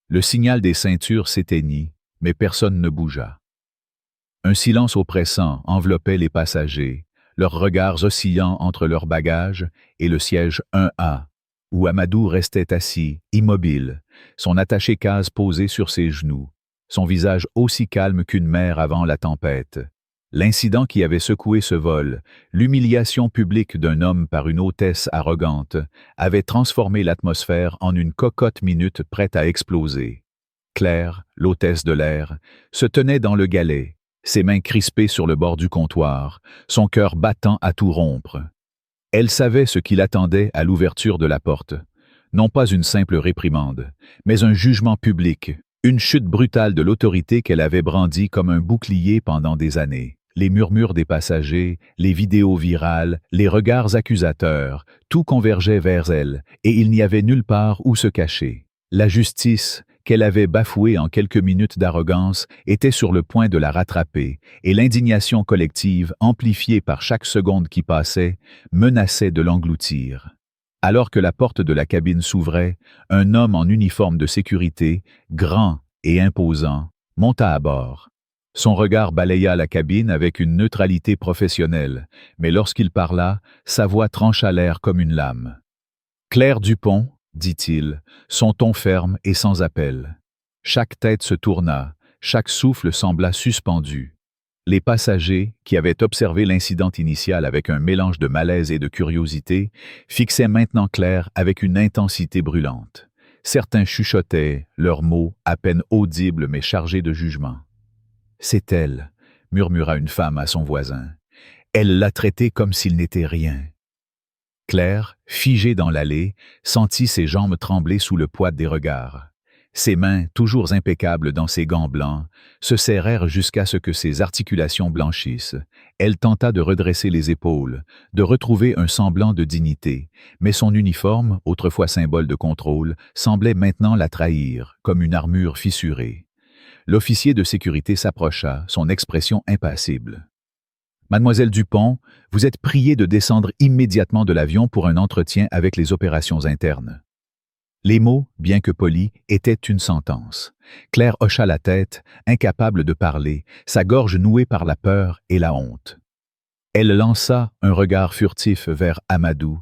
Le signal des ceintures s'éteignit, mais personne ne bougea. Un silence oppressant enveloppait les passagers, leurs regards oscillant entre leurs bagages et le siège 1A, où Amadou restait assis, immobile, son attaché-case posé sur ses genoux, son visage aussi calme qu'une mer avant la tempête. L'incident qui avait secoué ce vol, l'humiliation publique d'un homme par une hôtesse arrogante, avait transformé l'atmosphère en une cocotte minute prête à exploser. Claire, l'hôtesse de l'air, se tenait dans le galet, ses mains crispées sur le bord du comptoir, son cœur battant à tout rompre. Elle savait ce qui l'attendait à l'ouverture de la porte. Non pas une simple réprimande, mais un jugement public, une chute brutale de l'autorité qu'elle avait brandie comme un bouclier pendant des années. Les murmures des passagers, les vidéos virales, les regards accusateurs, tout convergeait vers elle, et il n'y avait nulle part où se cacher. La justice, qu'elle avait bafouée en quelques minutes d'arrogance, était sur le point de la rattraper, et l'indignation collective, amplifiée par chaque seconde qui passait, menaçait de l'engloutir. Alors que la porte de la cabine s'ouvrait, un homme en uniforme de sécurité, grand et imposant, monta à bord. Son regard balaya la cabine avec une neutralité professionnelle, mais lorsqu'il parla, sa voix trancha l'air comme une lame. « Claire Dupont, dit-il, son ton ferme et sans appel. Chaque tête se tourna, chaque souffle sembla suspendu. Les passagers, qui avaient observé l'incident initial avec un mélange de malaise et de curiosité, fixaient maintenant Claire avec une intensité brûlante. Certains chuchotaient, leurs mots à peine audibles mais chargés de jugement. « C'est elle, » murmura une femme à son voisin. « Elle l'a traité comme s'il n'était rien. » Claire, figée dans l'allée, sentit ses jambes trembler sous le poids des regards. Ses mains, toujours impeccables dans ses gants blancs, se serrèrent jusqu'à ce que ses articulations blanchissent. Elle tenta de redresser les épaules, de retrouver un semblant de dignité, mais son uniforme, autrefois symbole de contrôle, semblait maintenant la trahir, comme une armure fissurée. L'officier de sécurité s'approcha, son expression impassible. « Mademoiselle Dupont, vous êtes priée de descendre immédiatement de l'avion pour un entretien avec les opérations internes. » Les mots, bien que polis, étaient une sentence. Claire hocha la tête, incapable de parler, sa gorge nouée par la peur et la honte. Elle lança un regard furtif vers Amadou,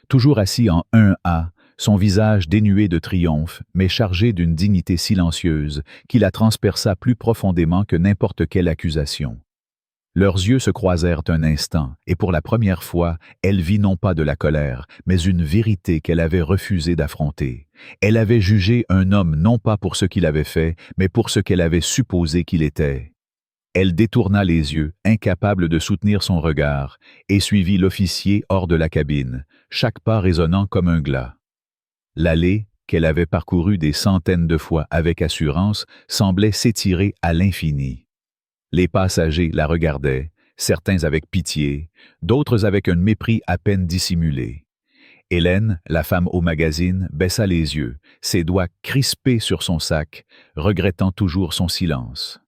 toujours assis en 1A, son visage dénué de triomphe, mais chargé d'une dignité silencieuse qui la transperça plus profondément que n'importe quelle accusation. Leurs yeux se croisèrent un instant, et pour la première fois, elle vit non pas de la colère, mais une vérité qu'elle avait refusé d'affronter. Elle avait jugé un homme non pas pour ce qu'il avait fait, mais pour ce qu'elle avait supposé qu'il était. Elle détourna les yeux, incapable de soutenir son regard, et suivit l'officier hors de la cabine, chaque pas résonnant comme un glas. L'allée, qu'elle avait parcourue des centaines de fois avec assurance, semblait s'étirer à l'infini. Les passagers la regardaient, certains avec pitié, d'autres avec un mépris à peine dissimulé. Hélène, la femme au magazine, baissa les yeux, ses doigts crispés sur son sac, regrettant toujours son silence.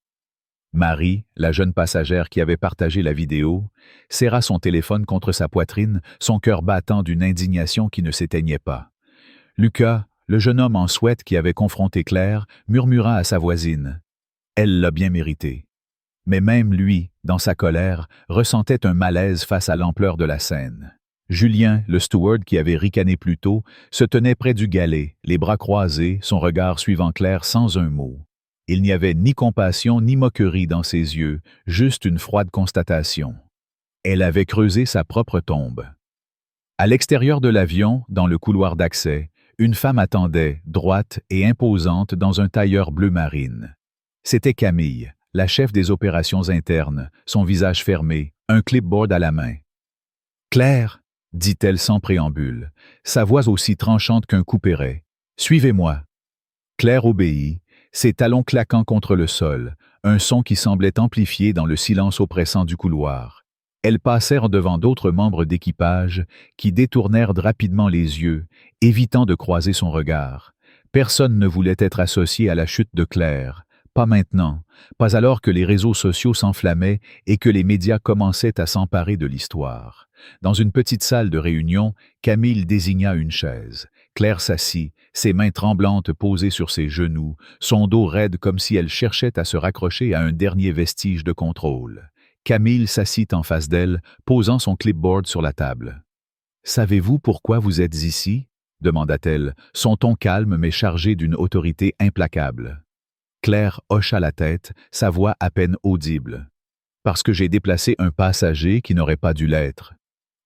Marie, la jeune passagère qui avait partagé la vidéo, serra son téléphone contre sa poitrine, son cœur battant d'une indignation qui ne s'éteignait pas. Lucas, le jeune homme en sweat qui avait confronté Claire, murmura à sa voisine. Elle l'a bien mérité. Mais même lui, dans sa colère, ressentait un malaise face à l'ampleur de la scène. Julien, le steward qui avait ricané plus tôt, se tenait près du galet, les bras croisés, son regard suivant Claire sans un mot. Il n'y avait ni compassion ni moquerie dans ses yeux, juste une froide constatation. Elle avait creusé sa propre tombe. À l'extérieur de l'avion, dans le couloir d'accès, une femme attendait, droite et imposante dans un tailleur bleu marine. C'était Camille, la chef des opérations internes, son visage fermé, un clipboard à la main. « Claire, » dit-elle sans préambule, sa voix aussi tranchante qu'un couperet. « Suivez-moi. » Claire obéit, ses talons claquant contre le sol, un son qui semblait amplifié dans le silence oppressant du couloir. Elles passèrent devant d'autres membres d'équipage qui détournèrent rapidement les yeux, évitant de croiser son regard. Personne ne voulait être associé à la chute de Claire. Pas maintenant, pas alors que les réseaux sociaux s'enflammaient et que les médias commençaient à s'emparer de l'histoire. Dans une petite salle de réunion, Camille désigna une chaise. Claire s'assit, ses mains tremblantes posées sur ses genoux, son dos raide comme si elle cherchait à se raccrocher à un dernier vestige de contrôle. Camille s'assit en face d'elle, posant son clipboard sur la table. « Savez-vous pourquoi vous êtes ici ?» demanda-t-elle, son ton calme mais chargé d'une autorité implacable. Claire hocha la tête, sa voix à peine audible. « Parce que j'ai déplacé un passager qui n'aurait pas dû l'être. »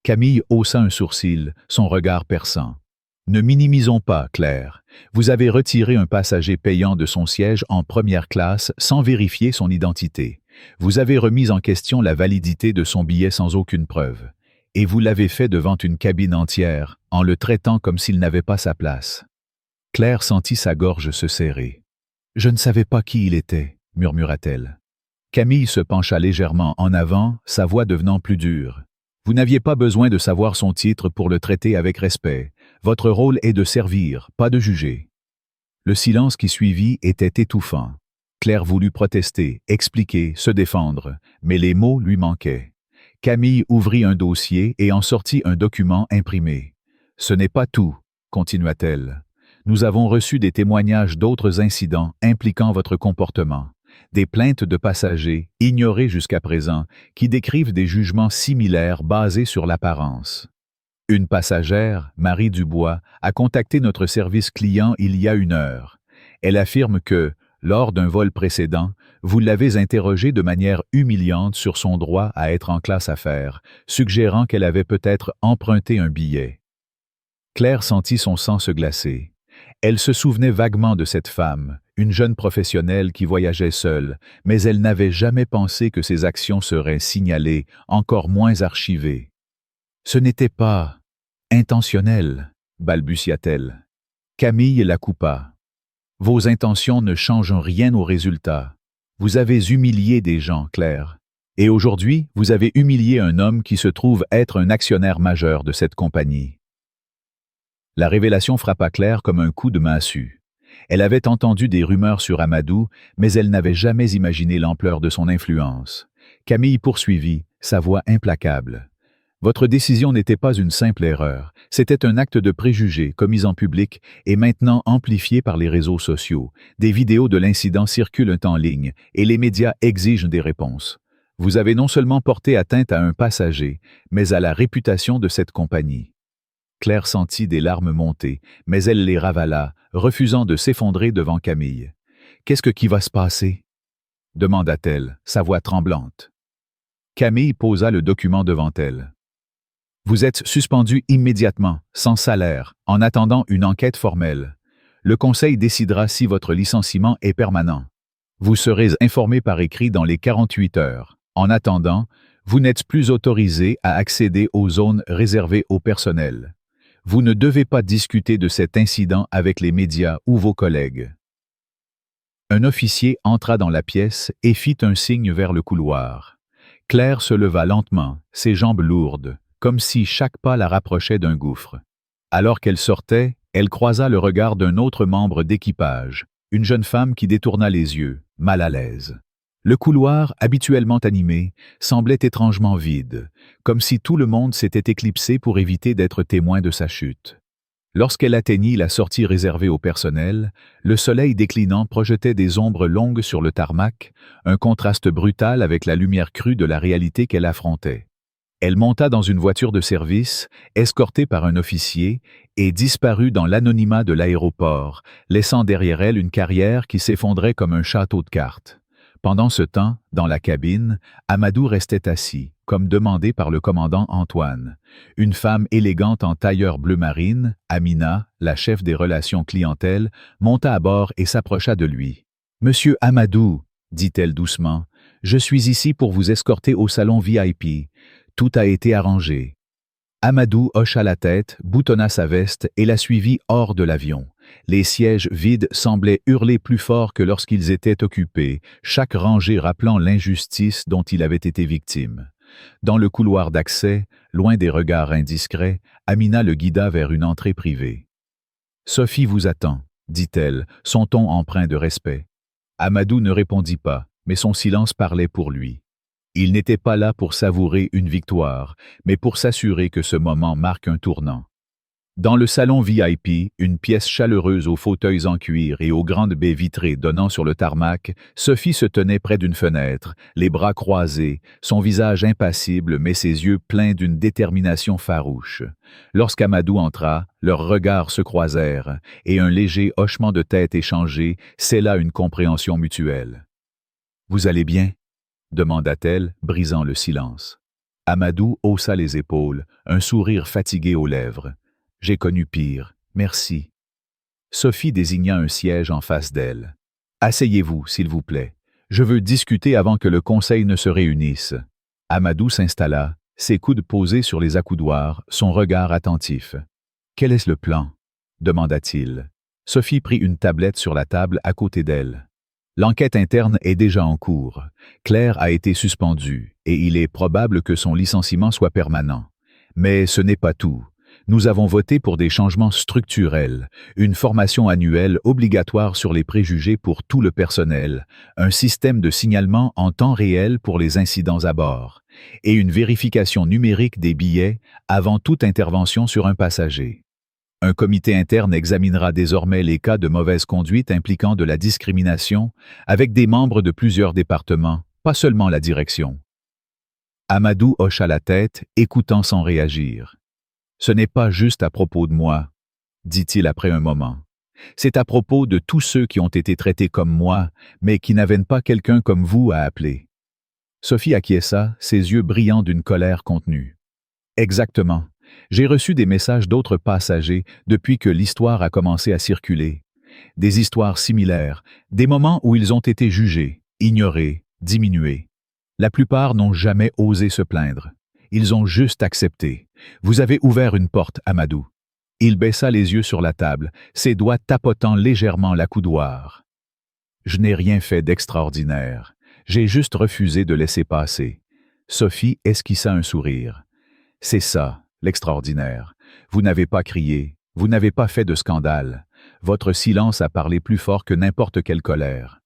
Camille haussa un sourcil, son regard perçant. « Ne minimisons pas, Claire. Vous avez retiré un passager payant de son siège en première classe sans vérifier son identité. Vous avez remis en question la validité de son billet sans aucune preuve. Et vous l'avez fait devant une cabine entière, en le traitant comme s'il n'avait pas sa place. » Claire sentit sa gorge se serrer. « Je ne savais pas qui il était, » murmura-t-elle. Camille se pencha légèrement en avant, sa voix devenant plus dure. « Vous n'aviez pas besoin de savoir son titre pour le traiter avec respect. Votre rôle est de servir, pas de juger. » Le silence qui suivit était étouffant. Claire voulut protester, expliquer, se défendre, mais les mots lui manquaient. Camille ouvrit un dossier et en sortit un document imprimé. « Ce n'est pas tout, » continua-t-elle. « Nous avons reçu des témoignages d'autres incidents impliquant votre comportement. Des plaintes de passagers, ignorées jusqu'à présent, qui décrivent des jugements similaires basés sur l'apparence. Une passagère, Marie Dubois, a contacté notre service client il y a 1 heure. Elle affirme que, lors d'un vol précédent, vous l'avez interrogée de manière humiliante sur son droit à être en classe affaires, suggérant qu'elle avait peut-être emprunté un billet. » Claire sentit son sang se glacer. Elle se souvenait vaguement de cette femme, une jeune professionnelle qui voyageait seule, mais elle n'avait jamais pensé que ses actions seraient signalées, encore moins archivées. « Ce n'était pas intentionnel, » balbutia-t-elle. Camille la coupa. « Vos intentions ne changent rien au résultat. Vous avez humilié des gens, Claire. Et aujourd'hui, vous avez humilié un homme qui se trouve être un actionnaire majeur de cette compagnie. » La révélation frappa Claire comme un coup de massue. Elle avait entendu des rumeurs sur Amadou, mais elle n'avait jamais imaginé l'ampleur de son influence. Camille poursuivit, sa voix implacable. « Votre décision n'était pas une simple erreur, c'était un acte de préjugé commis en public et maintenant amplifié par les réseaux sociaux. Des vidéos de l'incident circulent en ligne et les médias exigent des réponses. Vous avez non seulement porté atteinte à un passager, mais à la réputation de cette compagnie. » Claire sentit des larmes monter, mais elle les ravala, refusant de s'effondrer devant Camille. « Qu'est-ce qui va se passer ?» demanda-t-elle, sa voix tremblante. Camille posa le document devant elle. « Vous êtes suspendu immédiatement, sans salaire, en attendant une enquête formelle. Le Conseil décidera si votre licenciement est permanent. Vous serez informé par écrit dans les 48 heures. En attendant, vous n'êtes plus autorisé à accéder aux zones réservées au personnel. Vous ne devez pas discuter de cet incident avec les médias ou vos collègues. » Un officier entra dans la pièce et fit un signe vers le couloir. Claire se leva lentement, ses jambes lourdes, comme si chaque pas la rapprochait d'un gouffre. Alors qu'elle sortait, elle croisa le regard d'un autre membre d'équipage, une jeune femme qui détourna les yeux, mal à l'aise. Le couloir, habituellement animé, semblait étrangement vide, comme si tout le monde s'était éclipsé pour éviter d'être témoin de sa chute. Lorsqu'elle atteignit la sortie réservée au personnel, le soleil déclinant projetait des ombres longues sur le tarmac, un contraste brutal avec la lumière crue de la réalité qu'elle affrontait. Elle monta dans une voiture de service, escortée par un officier, et disparut dans l'anonymat de l'aéroport, laissant derrière elle une carrière qui s'effondrait comme un château de cartes. Pendant ce temps, dans la cabine, Amadou restait assis, comme demandé par le commandant Antoine. Une femme élégante en tailleur bleu marine, Amina, la chef des relations clientèle, monta à bord et s'approcha de lui. « Monsieur Amadou, » dit-elle doucement, « je suis ici pour vous escorter au salon VIP. Tout a été arrangé. » Amadou hocha la tête, boutonna sa veste et la suivit hors de l'avion. Les sièges vides semblaient hurler plus fort que lorsqu'ils étaient occupés, chaque rangée rappelant l'injustice dont il avait été victime. Dans le couloir d'accès, loin des regards indiscrets, Amina le guida vers une entrée privée. « Sophie vous attend, » dit-elle, son ton empreint de respect. Amadou ne répondit pas, mais son silence parlait pour lui. Il n'était pas là pour savourer une victoire, mais pour s'assurer que ce moment marque un tournant. Dans le salon VIP, une pièce chaleureuse aux fauteuils en cuir et aux grandes baies vitrées donnant sur le tarmac, Sophie se tenait près d'une fenêtre, les bras croisés, son visage impassible mais ses yeux pleins d'une détermination farouche. Lorsqu'Amadou entra, leurs regards se croisèrent, et un léger hochement de tête échangé scella une compréhension mutuelle. « Vous allez bien ?» demanda-t-elle, brisant le silence. Amadou haussa les épaules, un sourire fatigué aux lèvres. « J'ai connu pire, merci. » Sophie désigna un siège en face d'elle. « Asseyez-vous, s'il vous plaît. Je veux discuter avant que le conseil ne se réunisse. » Amadou s'installa, ses coudes posés sur les accoudoirs, son regard attentif. « Quel est le plan ?» demanda-t-il. Sophie prit une tablette sur la table à côté d'elle. L'enquête interne est déjà en cours. Claire a été suspendue et il est probable que son licenciement soit permanent. Mais ce n'est pas tout. Nous avons voté pour des changements structurels, une formation annuelle obligatoire sur les préjugés pour tout le personnel, un système de signalement en temps réel pour les incidents à bord, et une vérification numérique des billets avant toute intervention sur un passager. Un comité interne examinera désormais les cas de mauvaise conduite impliquant de la discrimination avec des membres de plusieurs départements, pas seulement la direction. Amadou hocha la tête, écoutant sans réagir. « Ce n'est pas juste à propos de moi, » dit-il après un moment. « C'est à propos de tous ceux qui ont été traités comme moi, mais qui n'avaient pas quelqu'un comme vous à appeler. » Sophie acquiesça, ses yeux brillants d'une colère contenue. « Exactement. J'ai reçu des messages d'autres passagers depuis que l'histoire a commencé à circuler. Des histoires similaires, des moments où ils ont été jugés, ignorés, diminués. La plupart n'ont jamais osé se plaindre. Ils ont juste accepté. Vous avez ouvert une porte, Amadou. » Il baissa les yeux sur la table, ses doigts tapotant légèrement l'accoudoir. « Je n'ai rien fait d'extraordinaire. J'ai juste refusé de laisser passer. » Sophie esquissa un sourire. « C'est ça, l'extraordinaire. Vous n'avez pas crié, vous n'avez pas fait de scandale. Votre silence a parlé plus fort que n'importe quelle colère. »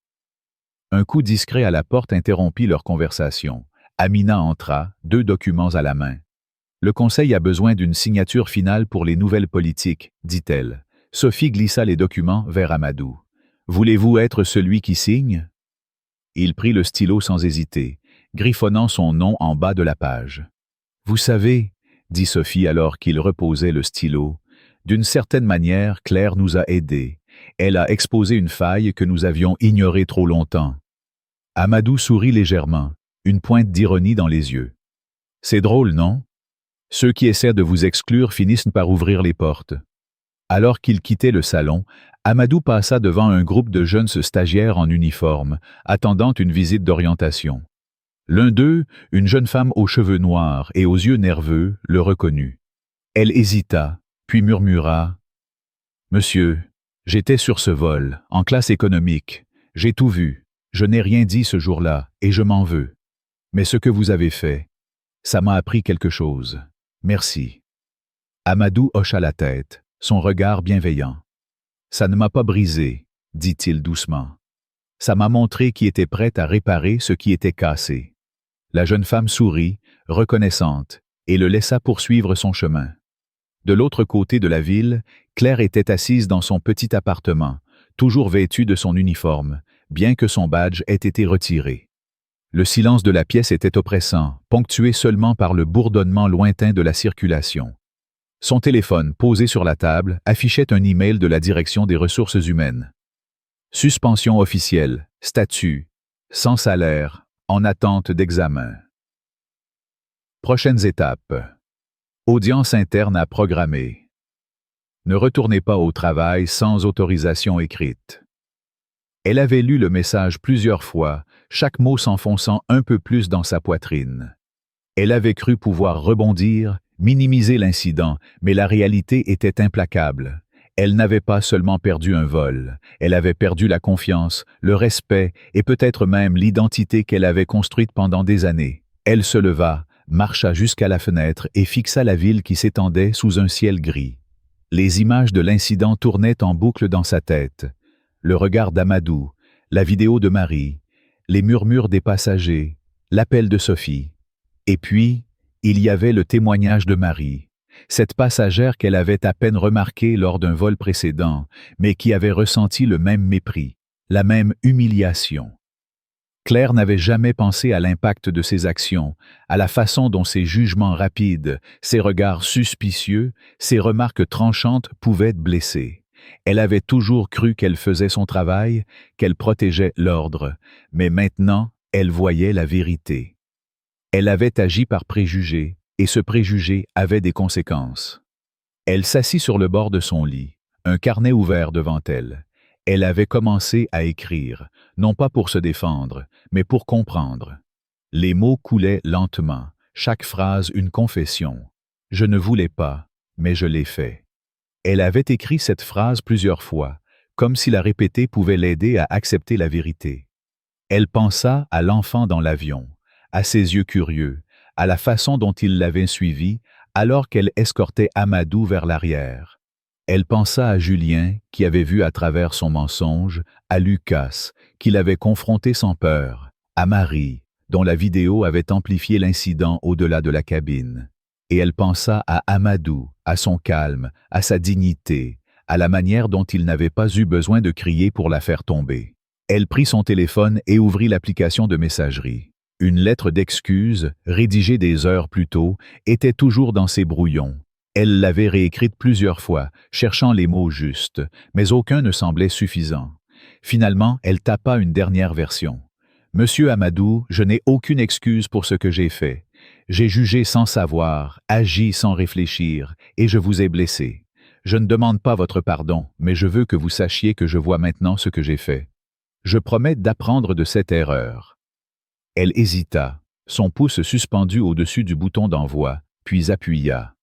Un coup discret à la porte interrompit leur conversation. Amina entra, 2 documents à la main. « Le conseil a besoin d'une signature finale pour les nouvelles politiques, » dit-elle. Sophie glissa les documents vers Amadou. « Voulez-vous être celui qui signe ?» Il prit le stylo sans hésiter, griffonnant son nom en bas de la page. « Vous savez, » dit Sophie alors qu'il reposait le stylo, « d'une certaine manière, Claire nous a aidés. Elle a exposé une faille que nous avions ignorée trop longtemps. » Amadou sourit légèrement, une pointe d'ironie dans les yeux. « C'est drôle, non? Ceux qui essaient de vous exclure finissent par ouvrir les portes. » Alors qu'il quittait le salon, Amadou passa devant un groupe de jeunes stagiaires en uniforme, attendant une visite d'orientation. L'un d'eux, une jeune femme aux cheveux noirs et aux yeux nerveux, le reconnut. Elle hésita, puis murmura « Monsieur, j'étais sur ce vol, en classe économique. J'ai tout vu. Je n'ai rien dit ce jour-là, et je m'en veux. Mais ce que vous avez fait, ça m'a appris quelque chose. Merci. » Amadou hocha la tête, son regard bienveillant. « Ça ne m'a pas brisé, » dit-il doucement. « Ça m'a montré qui était prête à réparer ce qui était cassé. » La jeune femme sourit, reconnaissante, et le laissa poursuivre son chemin. De l'autre côté de la ville, Claire était assise dans son petit appartement, toujours vêtue de son uniforme, bien que son badge ait été retiré. Le silence de la pièce était oppressant, ponctué seulement par le bourdonnement lointain de la circulation. Son téléphone, posé sur la table, affichait un email de la direction des ressources humaines. Suspension officielle, statut, sans salaire, en attente d'examen. Prochaines étapes. Audience interne à programmer. Ne retournez pas au travail sans autorisation écrite. Elle avait lu le message plusieurs fois, chaque mot s'enfonçant un peu plus dans sa poitrine. Elle avait cru pouvoir rebondir, minimiser l'incident, mais la réalité était implacable. Elle n'avait pas seulement perdu un vol, elle avait perdu la confiance, le respect et peut-être même l'identité qu'elle avait construite pendant des années. Elle se leva, marcha jusqu'à la fenêtre et fixa la ville qui s'étendait sous un ciel gris. Les images de l'incident tournaient en boucle dans sa tête. Le regard d'Amadou, la vidéo de Marie, les murmures des passagers, l'appel de Sophie. Et puis, il y avait le témoignage de Marie. cette passagère qu'elle avait à peine remarquée lors d'un vol précédent, mais qui avait ressenti le même mépris, la même humiliation. Claire n'avait jamais pensé à l'impact de ses actions, à la façon dont ses jugements rapides, ses regards suspicieux, ses remarques tranchantes pouvaient blesser. Elle avait toujours cru qu'elle faisait son travail, qu'elle protégeait l'ordre, mais maintenant, elle voyait la vérité. Elle avait agi par préjugé, et ce préjugé avait des conséquences. Elle s'assit sur le bord de son lit, un carnet ouvert devant elle. Elle avait commencé à écrire, non pas pour se défendre, mais pour comprendre. Les mots coulaient lentement, chaque phrase une confession. « Je ne voulais pas, mais je l'ai fait ». Elle avait écrit cette phrase plusieurs fois, comme si la répéter pouvait l'aider à accepter la vérité. Elle pensa à l'enfant dans l'avion, à ses yeux curieux, à la façon dont il l'avait suivie alors qu'elle escortait Amadou vers l'arrière. Elle pensa à Julien, qui avait vu à travers son mensonge, à Lucas, qui l'avait confronté sans peur, à Marie, dont la vidéo avait amplifié l'incident au-delà de la cabine. Et elle pensa à Amadou, à son calme, à sa dignité, à la manière dont il n'avait pas eu besoin de crier pour la faire tomber. Elle prit son téléphone et ouvrit l'application de messagerie. Une lettre d'excuse, rédigée des heures plus tôt, était toujours dans ses brouillons. Elle l'avait réécrite plusieurs fois, cherchant les mots justes, mais aucun ne semblait suffisant. Finalement, elle tapa une dernière version. « Monsieur Amadou, je n'ai aucune excuse pour ce que j'ai fait. J'ai jugé sans savoir, agi sans réfléchir, et je vous ai blessé. Je ne demande pas votre pardon, mais je veux que vous sachiez que je vois maintenant ce que j'ai fait. Je promets d'apprendre de cette erreur. » Elle hésita, son pouce suspendu au-dessus du bouton d'envoi, puis appuya.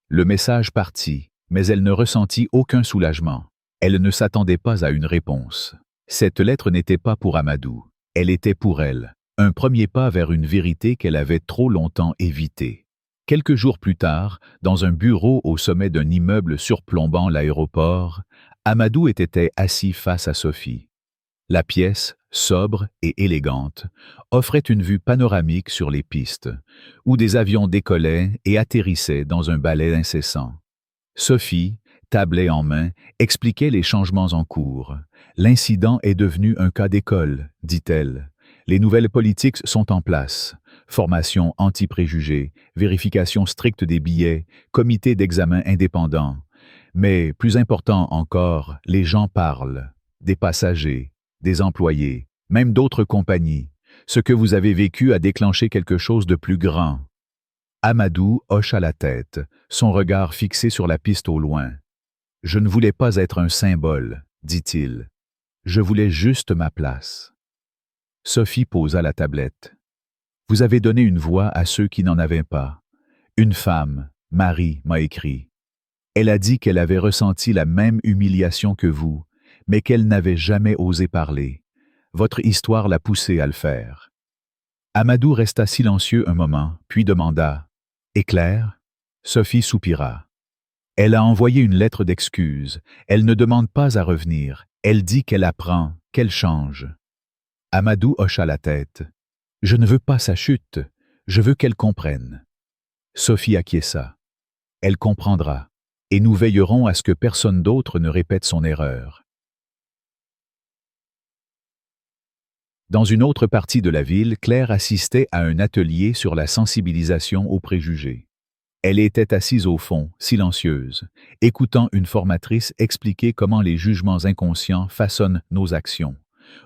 Le message partit, mais elle ne ressentit aucun soulagement. Elle ne s'attendait pas à une réponse. Cette lettre n'était pas pour Amadou, elle était pour elle, un premier pas vers une vérité qu'elle avait trop longtemps évitée. Quelques jours plus tard, dans un bureau au sommet d'un immeuble surplombant l'aéroport, Amadou était assis face à Sophie. La pièce, sobre et élégante, offrait une vue panoramique sur les pistes, où des avions décollaient et atterrissaient dans un ballet incessant. Sophie, tablette en main, expliquait les changements en cours. « L'incident est devenu un cas d'école, dit-elle. Les nouvelles politiques sont en place. Formation anti-préjugés, vérification stricte des billets, comité d'examen indépendant. Mais, plus important encore, les gens parlent, des passagers, des employés, même d'autres compagnies. Ce que vous avez vécu a déclenché quelque chose de plus grand. » Amadou hocha la tête, son regard fixé sur la piste au loin. « Je ne voulais pas être un symbole, dit-il. Je voulais juste ma place. » Sophie posa la tablette. « Vous avez donné une voix à ceux qui n'en avaient pas. Une femme, Marie, m'a écrit. Elle a dit qu'elle avait ressenti la même humiliation que vous, mais qu'elle n'avait jamais osé parler. Votre histoire l'a poussée à le faire. » Amadou resta silencieux un moment, puis demanda « Et Claire ?» Sophie soupira. « Elle a envoyé une lettre d'excuse. Elle ne demande pas à revenir. Elle dit qu'elle apprend, qu'elle change. » Amadou hocha la tête. « Je ne veux pas sa chute. Je veux qu'elle comprenne. » Sophie acquiesça. « Elle comprendra, et nous veillerons à ce que personne d'autre ne répète son erreur. » Dans une autre partie de la ville, Claire assistait à un atelier sur la sensibilisation aux préjugés. Elle était assise au fond, silencieuse, écoutant une formatrice expliquer comment les jugements inconscients façonnent nos actions.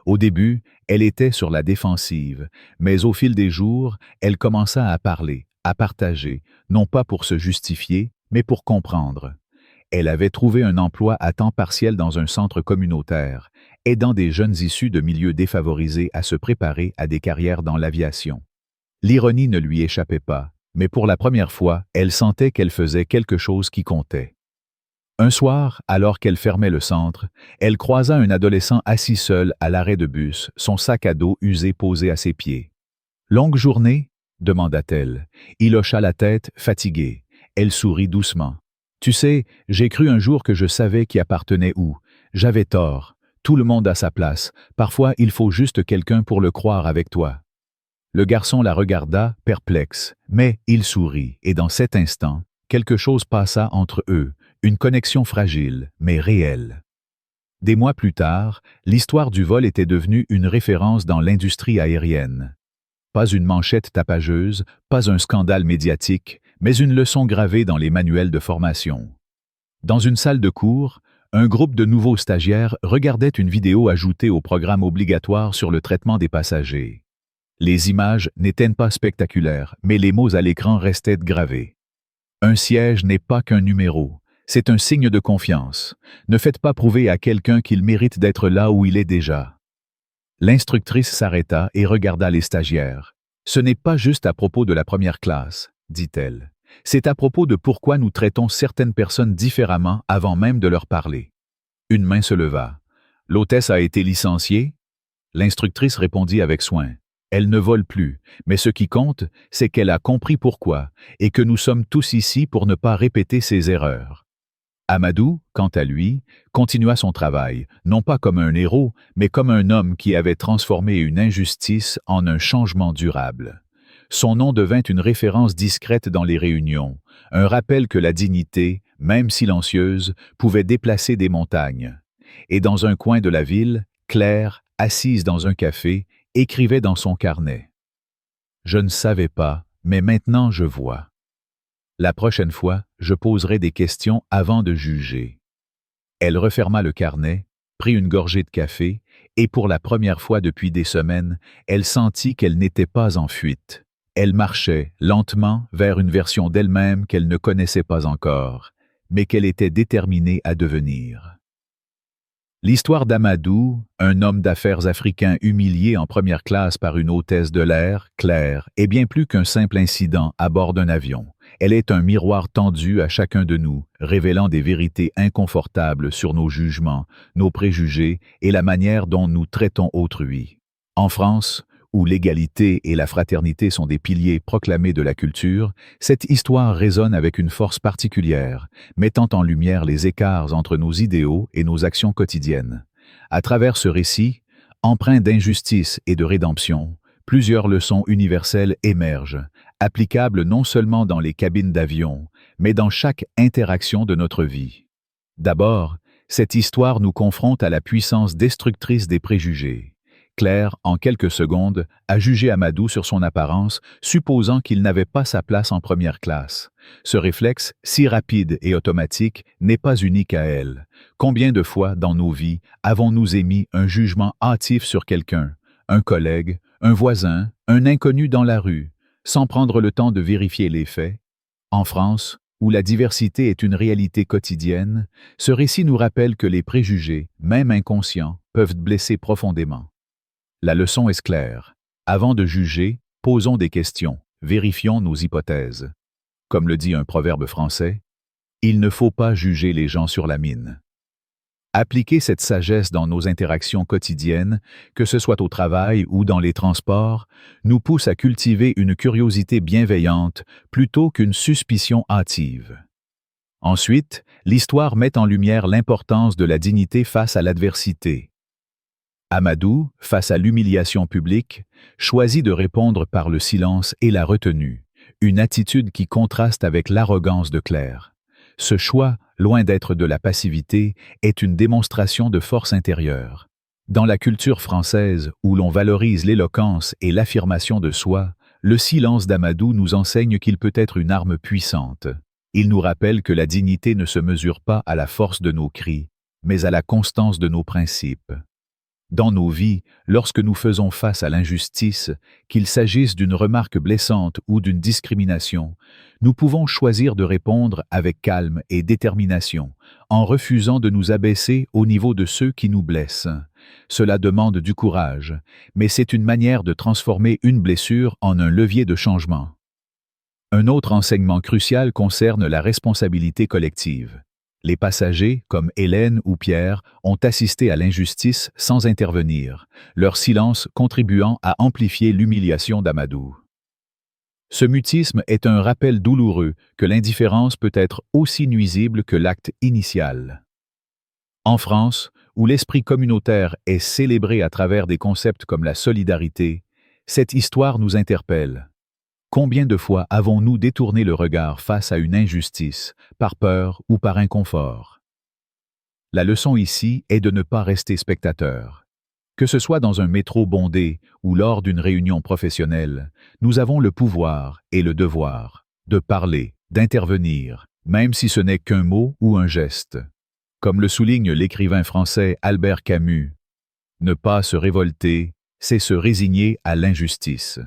Au début, elle était sur la défensive, mais au fil des jours, elle commença à parler, à partager, non pas pour se justifier, mais pour comprendre. Elle avait trouvé un emploi à temps partiel dans un centre communautaire, aidant des jeunes issus de milieux défavorisés à se préparer à des carrières dans l'aviation. L'ironie ne lui échappait pas, mais pour la première fois, elle sentait qu'elle faisait quelque chose qui comptait. Un soir, alors qu'elle fermait le centre, elle croisa un adolescent assis seul à l'arrêt de bus, son sac à dos usé posé à ses pieds. « Longue journée ?» demanda-t-elle. Il hocha la tête, fatigué. Elle sourit doucement. « Tu sais, j'ai cru un jour que je savais qui appartenait où. J'avais tort. Tout le monde a sa place. Parfois, il faut juste quelqu'un pour le croire avec toi. » Le garçon la regarda, perplexe, mais il sourit, et dans cet instant, quelque chose passa entre eux, une connexion fragile, mais réelle. Des mois plus tard, l'histoire du vol était devenue une référence dans l'industrie aérienne. Pas une manchette tapageuse, pas un scandale médiatique, mais une leçon gravée dans les manuels de formation. Dans une salle de cours, un groupe de nouveaux stagiaires regardait une vidéo ajoutée au programme obligatoire sur le traitement des passagers. Les images n'étaient pas spectaculaires, mais les mots à l'écran restaient gravés. Un siège n'est pas qu'un numéro, c'est un signe de confiance. Ne faites pas prouver à quelqu'un qu'il mérite d'être là où il est déjà. L'instructrice s'arrêta et regarda les stagiaires. Ce n'est pas juste à propos de la première classe, dit-elle. C'est à propos de pourquoi nous traitons certaines personnes différemment avant même de leur parler. Une main se leva. L'hôtesse a été licenciée? L'instructrice répondit avec soin. Elle ne vole plus, mais ce qui compte, c'est qu'elle a compris pourquoi, et que nous sommes tous ici pour ne pas répéter ses erreurs. Amadou, quant à lui, continua son travail, non pas comme un héros, mais comme un homme qui avait transformé une injustice en un changement durable. Son nom devint une référence discrète dans les réunions, un rappel que la dignité, même silencieuse, pouvait déplacer des montagnes. Et dans un coin de la ville, Claire, assise dans un café, écrivait dans son carnet. « Je ne savais pas, mais maintenant je vois. La prochaine fois, je poserai des questions avant de juger. » Elle referma le carnet, prit une gorgée de café, et pour la première fois depuis des semaines, elle sentit qu'elle n'était pas en fuite. Elle marchait, lentement, vers une version d'elle-même qu'elle ne connaissait pas encore, mais qu'elle était déterminée à devenir. L'histoire d'Amadou, un homme d'affaires africain humilié en première classe par une hôtesse de l'air, Claire, est bien plus qu'un simple incident à bord d'un avion. Elle est un miroir tendu à chacun de nous, révélant des vérités inconfortables sur nos jugements, nos préjugés et la manière dont nous traitons autrui. En France, où l'égalité et la fraternité sont des piliers proclamés de la culture, cette histoire résonne avec une force particulière, mettant en lumière les écarts entre nos idéaux et nos actions quotidiennes. À travers ce récit, empreint d'injustice et de rédemption, plusieurs leçons universelles émergent, applicables non seulement dans les cabines d'avion, mais dans chaque interaction de notre vie. D'abord, cette histoire nous confronte à la puissance destructrice des préjugés. Claire, en quelques secondes, a jugé Amadou sur son apparence, supposant qu'il n'avait pas sa place en première classe. Ce réflexe, si rapide et automatique, n'est pas unique à elle. Combien de fois, dans nos vies, avons-nous émis un jugement hâtif sur quelqu'un, un collègue, un voisin, un inconnu dans la rue, sans prendre le temps de vérifier les faits? En France, où la diversité est une réalité quotidienne, ce récit nous rappelle que les préjugés, même inconscients, peuvent blesser profondément. La leçon est claire. Avant de juger, posons des questions, vérifions nos hypothèses. Comme le dit un proverbe français, « Il ne faut pas juger les gens sur la mine ». Appliquer cette sagesse dans nos interactions quotidiennes, que ce soit au travail ou dans les transports, nous pousse à cultiver une curiosité bienveillante plutôt qu'une suspicion hâtive. Ensuite, l'histoire met en lumière l'importance de la dignité face à l'adversité. Amadou, face à l'humiliation publique, choisit de répondre par le silence et la retenue, une attitude qui contraste avec l'arrogance de Claire. Ce choix, loin d'être de la passivité, est une démonstration de force intérieure. Dans la culture française, où l'on valorise l'éloquence et l'affirmation de soi, le silence d'Amadou nous enseigne qu'il peut être une arme puissante. Il nous rappelle que la dignité ne se mesure pas à la force de nos cris, mais à la constance de nos principes. Dans nos vies, lorsque nous faisons face à l'injustice, qu'il s'agisse d'une remarque blessante ou d'une discrimination, nous pouvons choisir de répondre avec calme et détermination, en refusant de nous abaisser au niveau de ceux qui nous blessent. Cela demande du courage, mais c'est une manière de transformer une blessure en un levier de changement. Un autre enseignement crucial concerne la responsabilité collective. Les passagers, comme Hélène ou Pierre, ont assisté à l'injustice sans intervenir, leur silence contribuant à amplifier l'humiliation d'Amadou. Ce mutisme est un rappel douloureux que l'indifférence peut être aussi nuisible que l'acte initial. En France, où l'esprit communautaire est célébré à travers des concepts comme la solidarité, cette histoire nous interpelle. Combien de fois avons-nous détourné le regard face à une injustice, par peur ou par inconfort? La leçon ici est de ne pas rester spectateur. Que ce soit dans un métro bondé ou lors d'une réunion professionnelle, nous avons le pouvoir et le devoir de parler, d'intervenir, même si ce n'est qu'un mot ou un geste. Comme le souligne l'écrivain français Albert Camus, ne pas se révolter, c'est se résigner à l'injustice.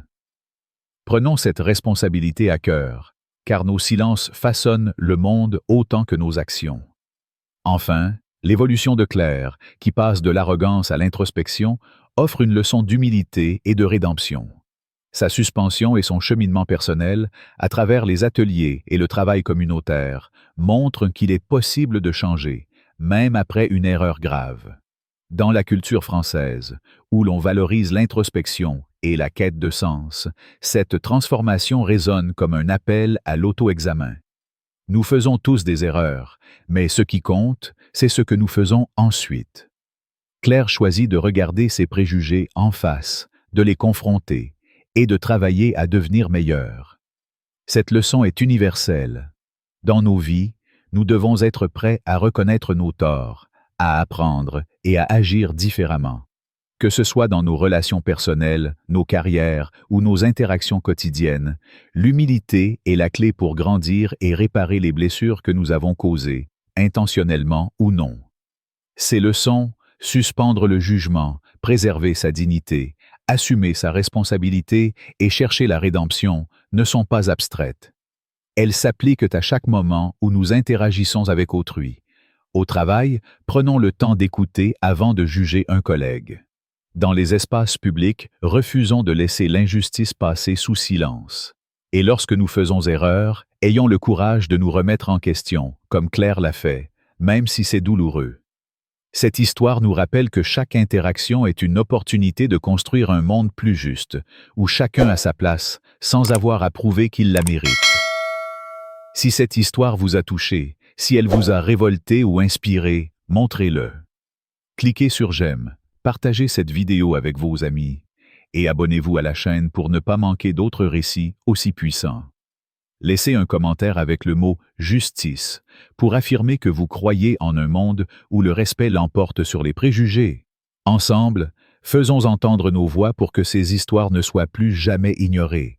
Prenons cette responsabilité à cœur, car nos silences façonnent le monde autant que nos actions. Enfin, l'évolution de Claire, qui passe de l'arrogance à l'introspection, offre une leçon d'humilité et de rédemption. Sa suspension et son cheminement personnel, à travers les ateliers et le travail communautaire, montrent qu'il est possible de changer, même après une erreur grave. Dans la culture française, où l'on valorise l'introspection et la quête de sens, cette transformation résonne comme un appel à l'auto-examen. Nous faisons tous des erreurs, mais ce qui compte, c'est ce que nous faisons ensuite. Claire choisit de regarder ses préjugés en face, de les confronter et de travailler à devenir meilleure. Cette leçon est universelle. Dans nos vies, nous devons être prêts à reconnaître nos torts, à apprendre et à agir différemment. Que ce soit dans nos relations personnelles, nos carrières ou nos interactions quotidiennes, l'humilité est la clé pour grandir et réparer les blessures que nous avons causées, intentionnellement ou non. Ces leçons, suspendre le jugement, préserver sa dignité, assumer sa responsabilité et chercher la rédemption, ne sont pas abstraites. Elles s'appliquent à chaque moment où nous interagissons avec autrui. Au travail, prenons le temps d'écouter avant de juger un collègue. Dans les espaces publics, refusons de laisser l'injustice passer sous silence. Et lorsque nous faisons erreur, ayons le courage de nous remettre en question, comme Claire l'a fait, même si c'est douloureux. Cette histoire nous rappelle que chaque interaction est une opportunité de construire un monde plus juste, où chacun a sa place, sans avoir à prouver qu'il la mérite. Si cette histoire vous a touché, si elle vous a révolté ou inspiré, montrez-le. Cliquez sur j'aime. Partagez cette vidéo avec vos amis et abonnez-vous à la chaîne pour ne pas manquer d'autres récits aussi puissants. Laissez un commentaire avec le mot « justice » pour affirmer que vous croyez en un monde où le respect l'emporte sur les préjugés. Ensemble, faisons entendre nos voix pour que ces histoires ne soient plus jamais ignorées.